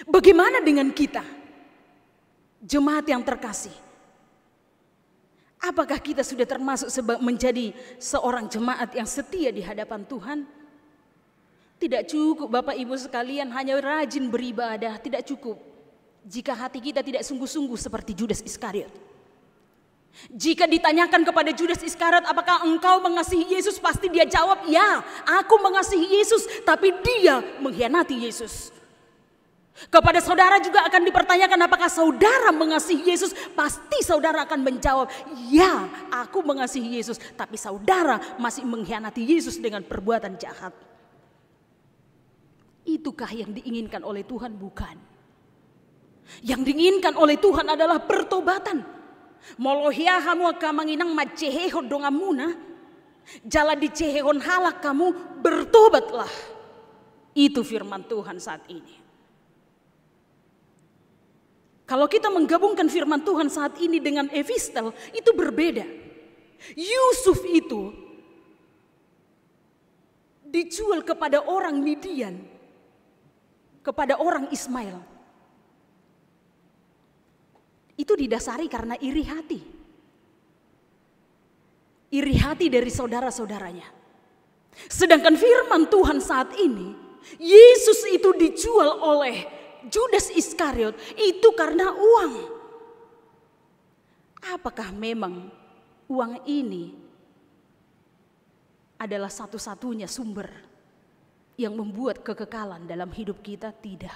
Bagaimana dengan kita, jemaat yang terkasih? Apakah kita sudah termasuk menjadi seorang jemaat yang setia di hadapan Tuhan? Tidak cukup Bapak Ibu sekalian hanya rajin beribadah, tidak cukup jika hati kita tidak sungguh-sungguh seperti Judas Iskariot. Jika ditanyakan kepada Judas Iskariot, apakah engkau mengasihi Yesus? Pasti dia jawab, ya, aku mengasihi Yesus, tapi dia mengkhianati Yesus. Kepada saudara juga akan dipertanyakan, apakah saudara mengasihi Yesus? Pasti saudara akan menjawab, ya, aku mengasihi Yesus, tapi saudara masih mengkhianati Yesus dengan perbuatan jahat. Itukah yang diinginkan oleh Tuhan? Bukan. Yang diinginkan oleh Tuhan adalah pertobatan. Molohia hamu kamanginang macehehon dongamuna, jala dicehehon halak kamu, bertobatlah. Itu firman Tuhan saat ini. Kalau kita menggabungkan firman Tuhan saat ini dengan epistel, itu berbeda. Yusuf itu dijual kepada orang Midian, kepada orang Ismail. Itu didasari karena iri hati. Iri hati dari saudara-saudaranya. Sedangkan firman Tuhan saat ini, Yesus itu dijual oleh Judas Iskariot itu karena uang. Apakah memang uang ini adalah satu-satunya sumber yang membuat kekekalan dalam hidup kita, tidak.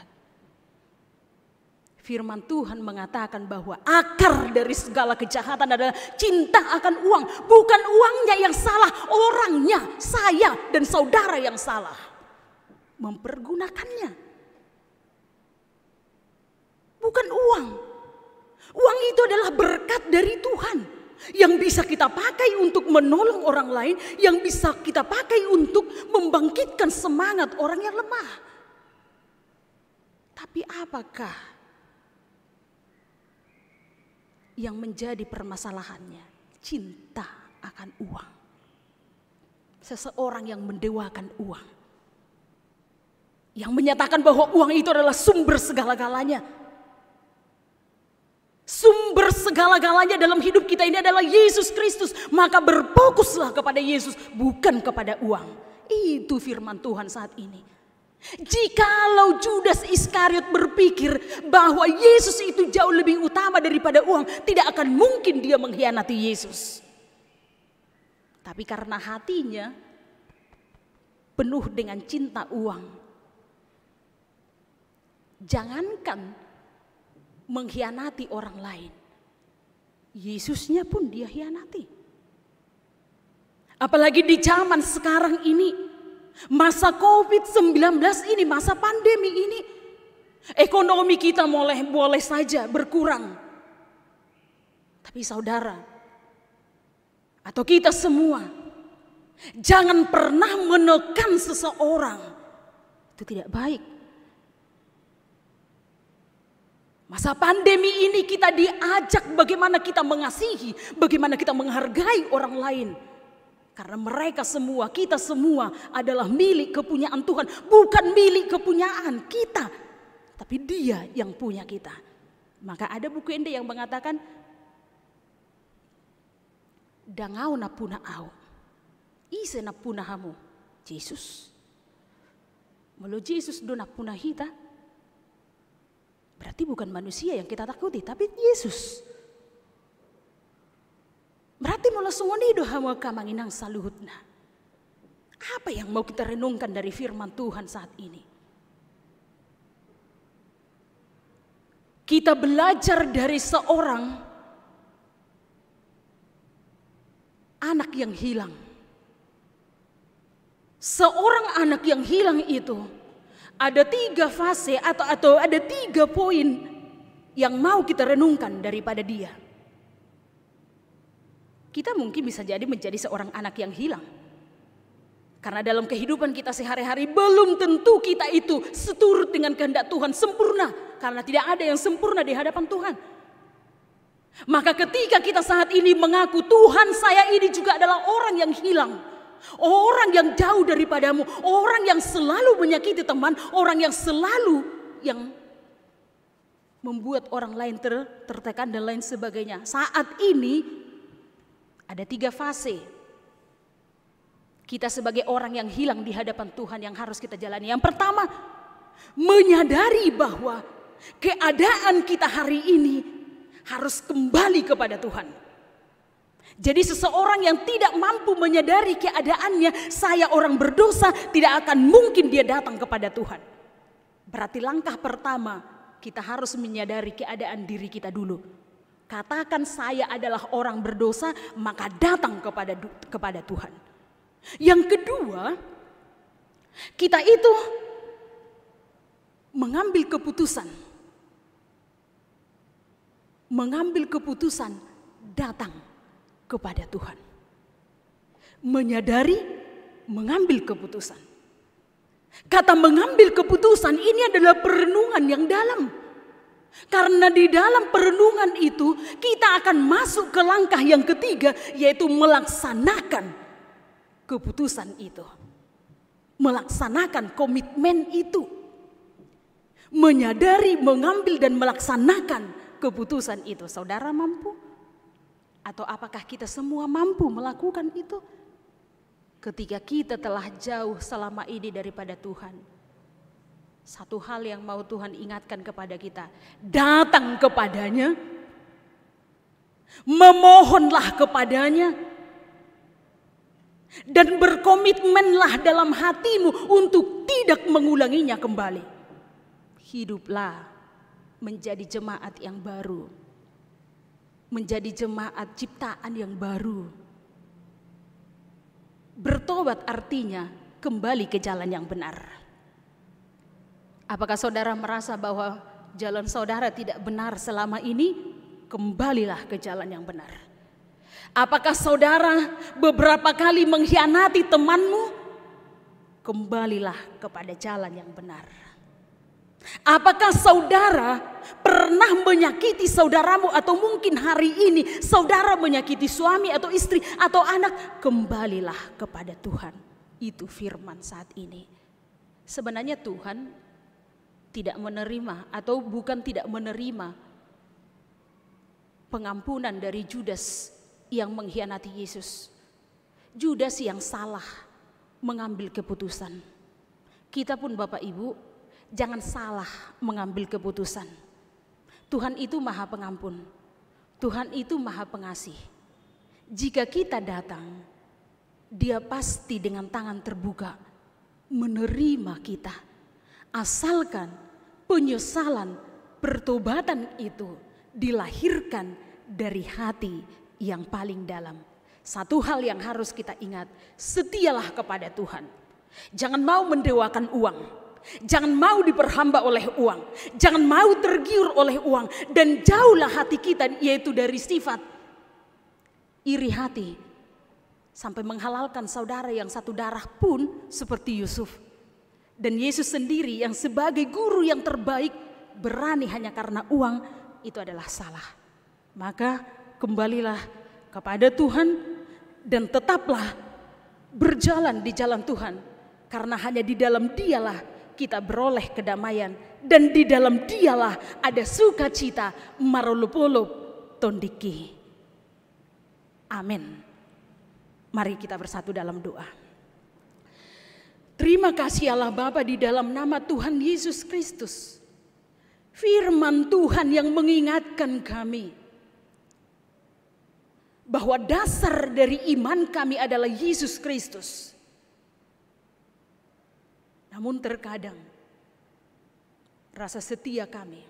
Firman Tuhan mengatakan bahwa akar dari segala kejahatan adalah cinta akan uang. Bukan uangnya yang salah, orangnya, saya dan saudara yang salah. Mempergunakannya. Bukan uang. Uang itu adalah berkat dari Tuhan. Yang bisa kita pakai untuk menolong orang lain. Yang bisa kita pakai untuk membangkitkan semangat orang yang lemah. Tapi apakah yang menjadi permasalahannya? Cinta akan uang. Seseorang yang mendewakan uang. Yang menyatakan bahwa uang itu adalah sumber segala-galanya. Sumber segala-galanya dalam hidup kita ini adalah Yesus Kristus. Maka berfokuslah kepada Yesus, bukan kepada uang. Itu firman Tuhan saat ini. Jikalau Judas Iskariot berpikir bahwa Yesus itu jauh lebih utama daripada uang, tidak akan mungkin dia mengkhianati Yesus. Tapi karena hatinya penuh dengan cinta uang, jangankan mengkhianati orang lain, Yesusnya pun dia khianati. Apalagi di zaman sekarang ini, masa COVID-19 ini, masa pandemi ini, ekonomi kita boleh saja berkurang. Tapi saudara, atau kita semua, jangan pernah menekan seseorang. Itu tidak baik. Masa pandemi ini kita diajak bagaimana kita mengasihi, bagaimana kita menghargai orang lain. Karena mereka semua, kita semua adalah milik kepunyaan Tuhan. Bukan milik kepunyaan kita, tapi Dia yang punya kita. Maka ada buku Ende yang mengatakan, Dangau na puna au, ise na puna hamu, Yesus. Melo Yesus do na puna hita, berarti bukan manusia yang kita takuti, tapi Yesus. Berarti mula sungoni do hamu kamanginang saluhutna. Apa yang mau kita renungkan dari firman Tuhan saat ini? Kita belajar dari seorang anak yang hilang. Seorang anak yang hilang itu ada 3 fase atau ada 3 poin yang mau kita renungkan daripada dia. Kita mungkin bisa jadi menjadi seorang anak yang hilang. Karena dalam kehidupan kita sehari-hari belum tentu kita itu seturut dengan kehendak Tuhan sempurna. Karena tidak ada yang sempurna di hadapan Tuhan. Maka ketika kita saat ini mengaku Tuhan, saya ini juga adalah orang yang hilang. Orang yang jauh daripadamu. Orang yang selalu menyakiti teman. Orang yang selalu yang membuat orang lain tertekan dan lain sebagainya. Saat ini ada 3 fase kita sebagai orang yang hilang di hadapan Tuhan yang harus kita jalani. Yang pertama, menyadari bahwa keadaan kita hari ini harus kembali kepada Tuhan. Jadi seseorang yang tidak mampu menyadari keadaannya, saya orang berdosa, tidak akan mungkin dia datang kepada Tuhan. Berarti langkah pertama, kita harus menyadari keadaan diri kita dulu. Katakan saya adalah orang berdosa, maka datang kepada Tuhan. Yang kedua, kita itu mengambil keputusan. Mengambil keputusan datang kepada Tuhan. Menyadari, mengambil keputusan. Kata mengambil keputusan ini adalah perenungan yang dalam. Karena di dalam perenungan itu kita akan masuk ke langkah yang ketiga, yaitu melaksanakan keputusan itu. Melaksanakan komitmen itu. Menyadari, mengambil dan melaksanakan keputusan itu. Saudara mampu? Atau apakah kita semua mampu melakukan itu? Ketika kita telah jauh selama ini daripada Tuhan. Satu hal yang mau Tuhan ingatkan kepada kita, datang kepadanya, memohonlah kepadanya, dan berkomitmenlah dalam hatimu untuk untuk tidak mengulanginya kembali. Hiduplah menjadi jemaat yang baru, menjadi jemaat ciptaan yang baru. Bertobat artinya kembali ke jalan yang benar. Apakah saudara merasa bahwa jalan saudara tidak benar selama ini? Kembalilah ke jalan yang benar. Apakah saudara beberapa kali mengkhianati temanmu? Kembalilah kepada jalan yang benar. Apakah saudara pernah menyakiti saudaramu, atau mungkin hari ini saudara menyakiti suami atau istri atau anak? Kembalilah kepada Tuhan. Itu firman saat ini. Sebenarnya Tuhan tidak menerima, atau bukan tidak menerima pengampunan dari Judas yang mengkhianati Yesus. Judas yang salah mengambil keputusan. Kita pun Bapak Ibu, jangan salah mengambil keputusan. Tuhan itu Maha Pengampun. Tuhan itu Maha Pengasih. Jika kita datang, Dia pasti dengan tangan terbuka menerima kita. Asalkan penyesalan, pertobatan itu dilahirkan dari hati yang paling dalam. Satu hal yang harus kita ingat, setialah kepada Tuhan. Jangan mau mendewakan uang, jangan mau diperhamba oleh uang, jangan mau tergiur oleh uang, dan jauhlah hati kita yaitu dari sifat iri hati, sampai menghalalkan saudara yang satu darah pun seperti Yusuf. Dan Yesus sendiri yang sebagai guru yang terbaik berani hanya karena uang, itu adalah salah. Maka kembalilah kepada Tuhan dan tetaplah berjalan di jalan Tuhan, karena hanya di dalam Dialah kita beroleh kedamaian, dan di dalam Dialah ada sukacita marolopolo tondiki. Amin. Mari kita bersatu dalam doa. Terima kasih Allah Bapa, di dalam nama Tuhan Yesus Kristus. Firman Tuhan yang mengingatkan kami bahwa dasar dari iman kami adalah Yesus Kristus. Namun terkadang rasa setia kami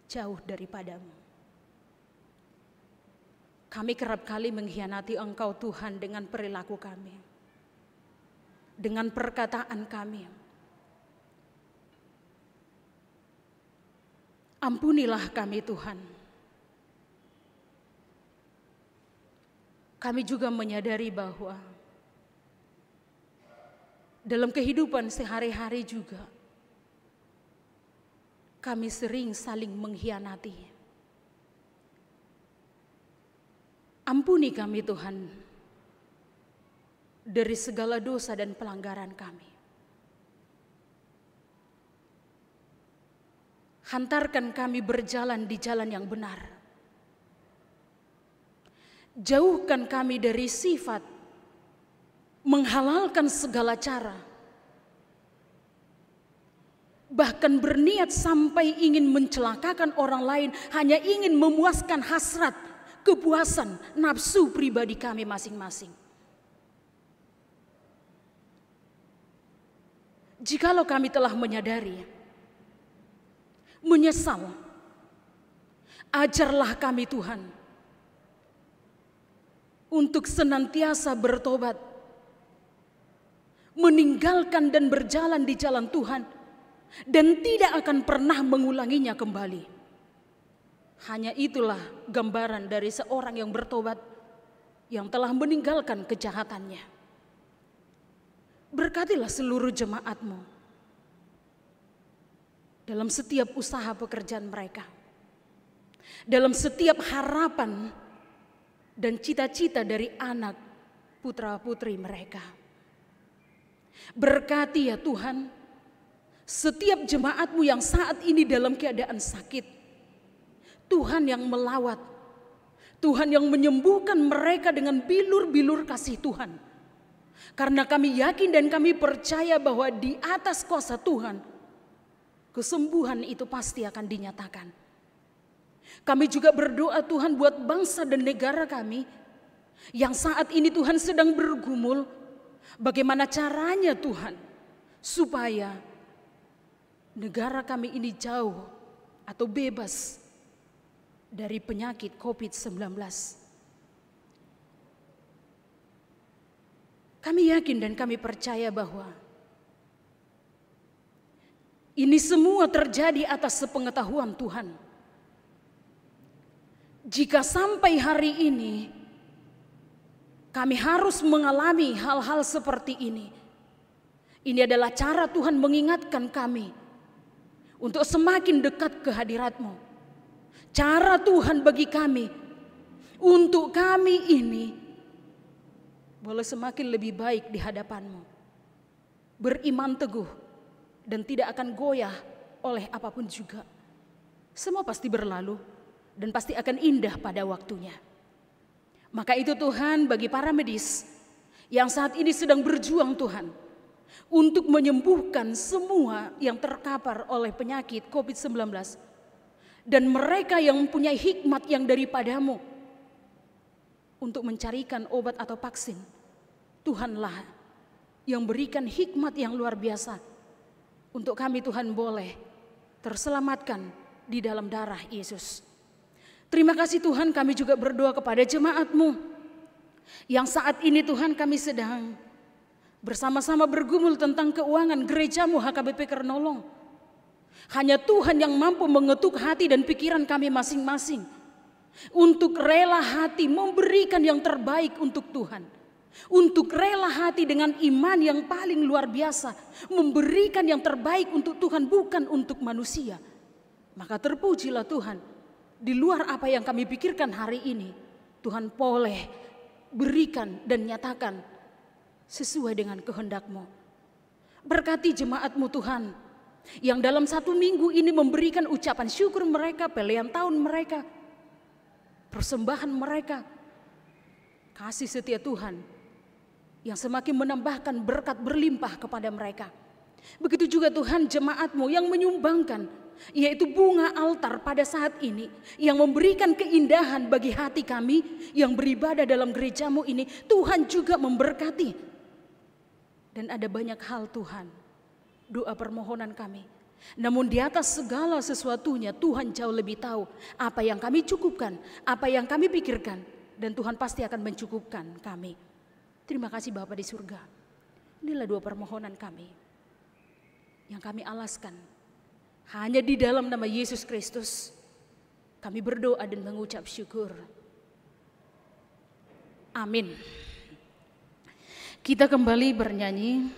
jauh daripadamu. Kami kerap kali mengkhianati Engkau Tuhan dengan perilaku kami, dengan perkataan kami. Ampunilah kami Tuhan. Kami juga menyadari bahwa dalam kehidupan sehari-hari juga kami sering saling mengkhianati. Ampuni kami Tuhan dari segala dosa dan pelanggaran kami. Hantarkan kami berjalan di jalan yang benar. Jauhkan kami dari sifat menghalalkan segala cara, bahkan berniat sampai ingin mencelakakan orang lain, hanya ingin memuaskan hasrat, kepuasan, nafsu pribadi kami masing-masing. Jikalau kami telah menyadari, menyesal, ajarlah kami Tuhan untuk senantiasa bertobat, meninggalkan dan berjalan di jalan Tuhan, dan tidak akan pernah mengulanginya kembali. Hanya itulah gambaran dari seorang yang bertobat, yang telah meninggalkan kejahatannya. Berkatilah seluruh jemaat-Mu dalam setiap usaha pekerjaan mereka, dalam setiap harapan dan cita-cita dari anak putra-putri mereka. Berkati ya Tuhan setiap jemaat-Mu yang saat ini dalam keadaan sakit. Tuhan yang melawat, Tuhan yang menyembuhkan mereka dengan bilur-bilur kasih Tuhan. Karena kami yakin dan kami percaya bahwa di atas kuasa Tuhan, kesembuhan itu pasti akan dinyatakan. Kami juga berdoa Tuhan buat bangsa dan negara kami yang saat ini Tuhan sedang bergumul bagaimana caranya Tuhan supaya negara kami ini jauh atau bebas dari penyakit COVID-19. Kami yakin dan kami percaya bahwa ini semua terjadi atas sepengetahuan Tuhan. Jika sampai hari ini kami harus mengalami hal-hal seperti ini adalah cara Tuhan mengingatkan kami untuk semakin dekat ke hadirat-Mu. Cara Tuhan bagi kami untuk kami ini boleh semakin lebih baik di hadapan-Mu. Beriman teguh dan tidak akan goyah oleh apapun juga. Semua pasti berlalu dan pasti akan indah pada waktunya. Maka itu Tuhan, bagi para medis yang saat ini sedang berjuang Tuhan untuk menyembuhkan semua yang terkapar oleh penyakit COVID-19, dan mereka yang mempunyai hikmat yang daripada-Mu untuk mencarikan obat atau vaksin, Tuhanlah yang berikan hikmat yang luar biasa untuk kami Tuhan boleh terselamatkan di dalam darah Yesus. Terima kasih Tuhan, kami juga berdoa kepada jemaat-Mu yang saat ini Tuhan kami sedang bersama-sama bergumul tentang keuangan gereja-Mu HKBP Kernolong. Hanya Tuhan yang mampu mengetuk hati dan pikiran kami masing-masing untuk rela hati memberikan yang terbaik untuk Tuhan. Untuk rela hati dengan iman yang paling luar biasa memberikan yang terbaik untuk Tuhan, bukan untuk manusia. Maka terpujilah Tuhan, di luar apa yang kami pikirkan hari ini, Tuhan boleh berikan dan nyatakan sesuai dengan kehendak-Mu. Berkati jemaat-Mu Tuhan yang dalam 1 minggu ini memberikan ucapan syukur mereka, pelayan tahun mereka, persembahan mereka. Kasih setia Tuhan yang semakin menambahkan berkat berlimpah kepada mereka. Begitu juga Tuhan jemaat-Mu yang menyumbangkan, yaitu bunga altar pada saat ini, yang memberikan keindahan bagi hati kami yang beribadah dalam gereja-Mu ini. Tuhan juga memberkati. Dan ada banyak hal Tuhan, doa permohonan kami. Namun di atas segala sesuatunya Tuhan jauh lebih tahu apa yang kami cukupkan, apa yang kami pikirkan, dan Tuhan pasti akan mencukupkan kami. Terima kasih Bapa di surga. Inilah doa permohonan kami yang kami alaskan hanya di dalam nama Yesus Kristus. Kami berdoa dan mengucap syukur. Amin. Kita kembali bernyanyi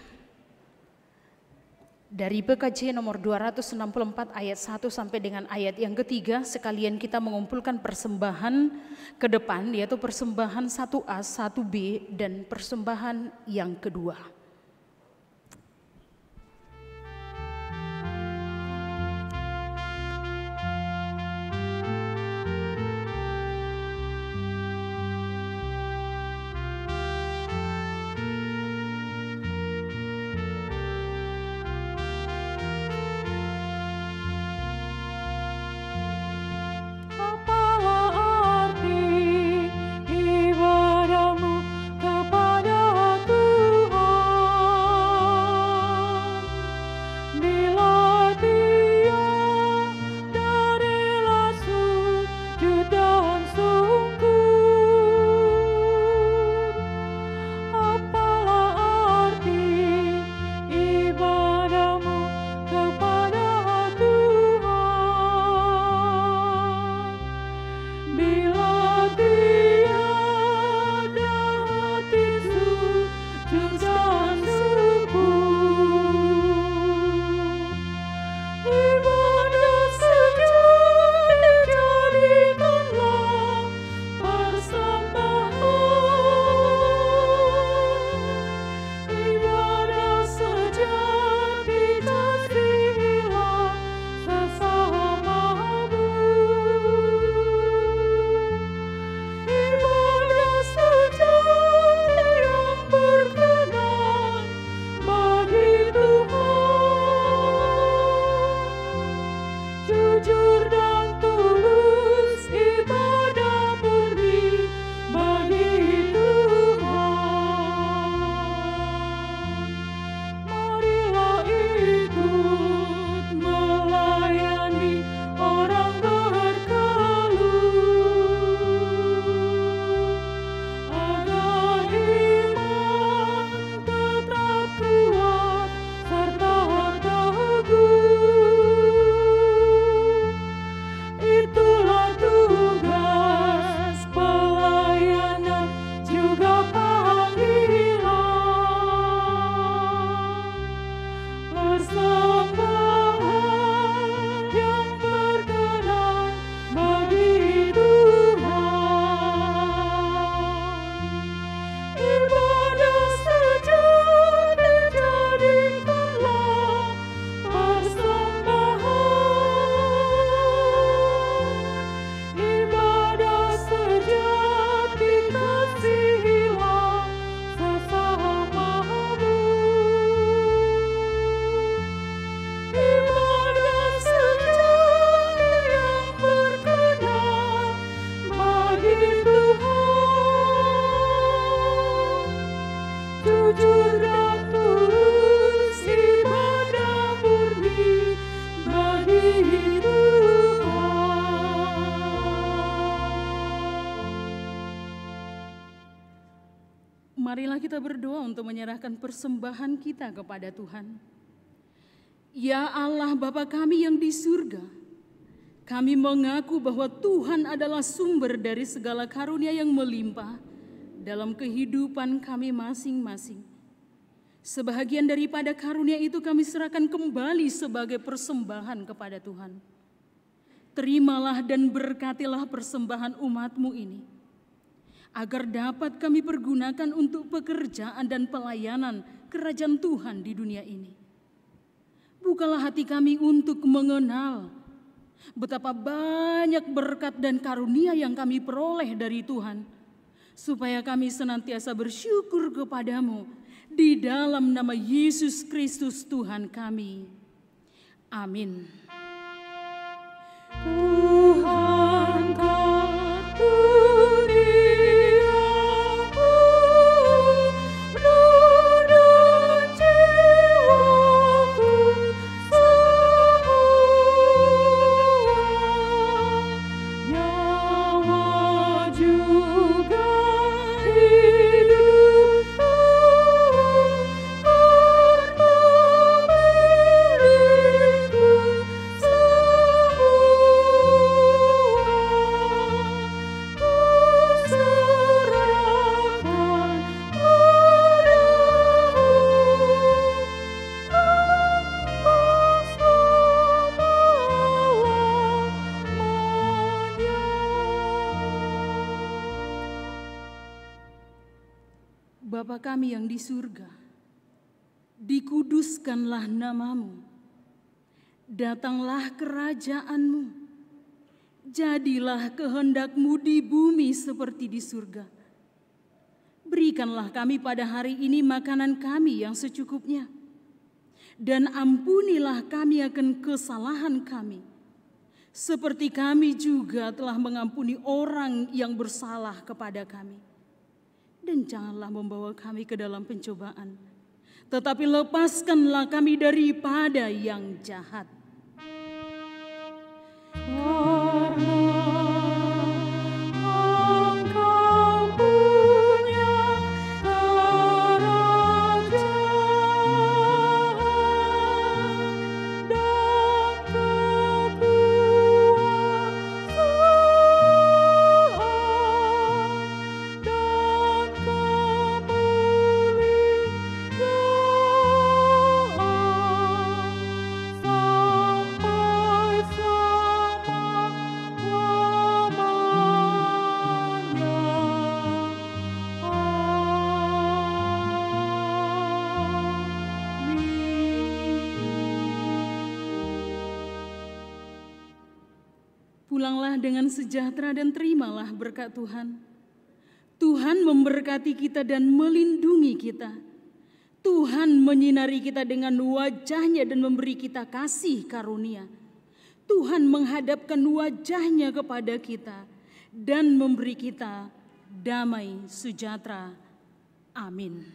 dari PKJ nomor 264 ayat 1 sampai dengan ayat yang ketiga. Sekalian kita mengumpulkan persembahan ke depan, yaitu persembahan 1A, 1B, dan persembahan yang kedua. Ibadahmu kepada Tuhan. marilah kita berdoa untuk menyerahkan persembahan kita kepada Tuhan. Ya Allah Bapa kami yang di surga, kami mengaku bahwa Tuhan adalah sumber dari segala karunia yang melimpah dalam kehidupan kami masing-masing. Sebahagian daripada karunia itu kami serahkan kembali sebagai persembahan kepada Tuhan. Terimalah dan berkatilah persembahan umat-Mu ini, agar dapat kami pergunakan untuk pekerjaan dan pelayanan kerajaan Tuhan di dunia ini. Bukalah hati kami untuk mengenal betapa banyak berkat dan karunia yang kami peroleh dari Tuhan, supaya kami senantiasa bersyukur kepadamu di dalam nama Yesus Kristus Tuhan kami. Amin. Tuhan Bapa kami yang di surga, dikuduskanlah nama-Mu, datanglah kerajaan-Mu, jadilah kehendak-Mu di bumi seperti di surga. Berikanlah kami pada hari ini makanan kami yang secukupnya, dan ampunilah kami akan kesalahan kami, seperti kami juga telah mengampuni orang yang bersalah kepada kami. Dan janganlah membawa kami ke dalam pencobaan, tetapi lepaskanlah kami daripada yang jahat. Pulanglah dengan sejahtera dan terimalah berkat Tuhan. Tuhan memberkati kita dan melindungi kita. Tuhan menyinari kita dengan wajah-Nya dan memberi kita kasih karunia. Tuhan menghadapkan wajah-Nya kepada kita dan memberi kita damai sejahtera. Amin.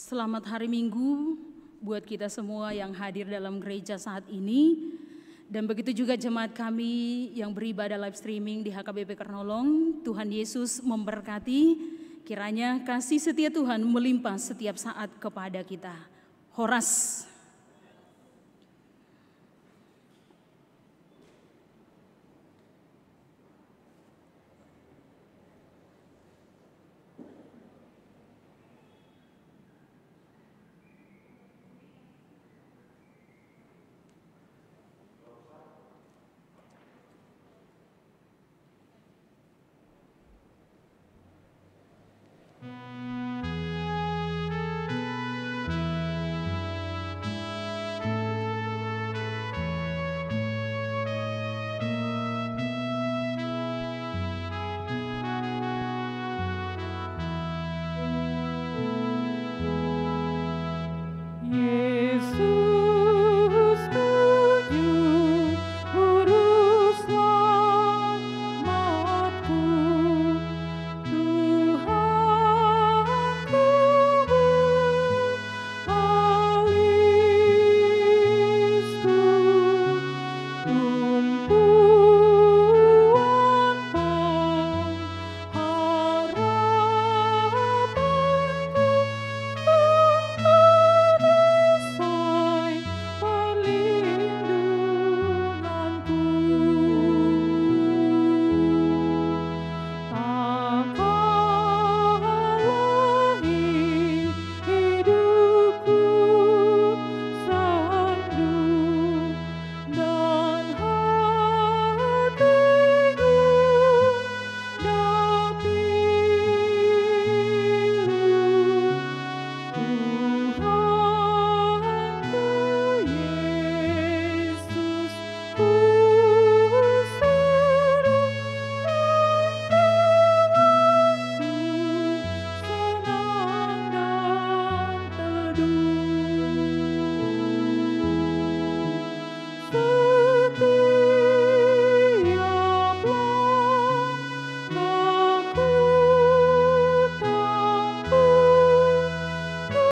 Selamat hari Minggu buat kita semua yang hadir dalam gereja saat ini. Dan begitu juga jemaat kami yang beribadah live streaming di HKBP Kernolong. Tuhan Yesus memberkati, kiranya kasih setia Tuhan melimpah setiap saat kepada kita. Horas.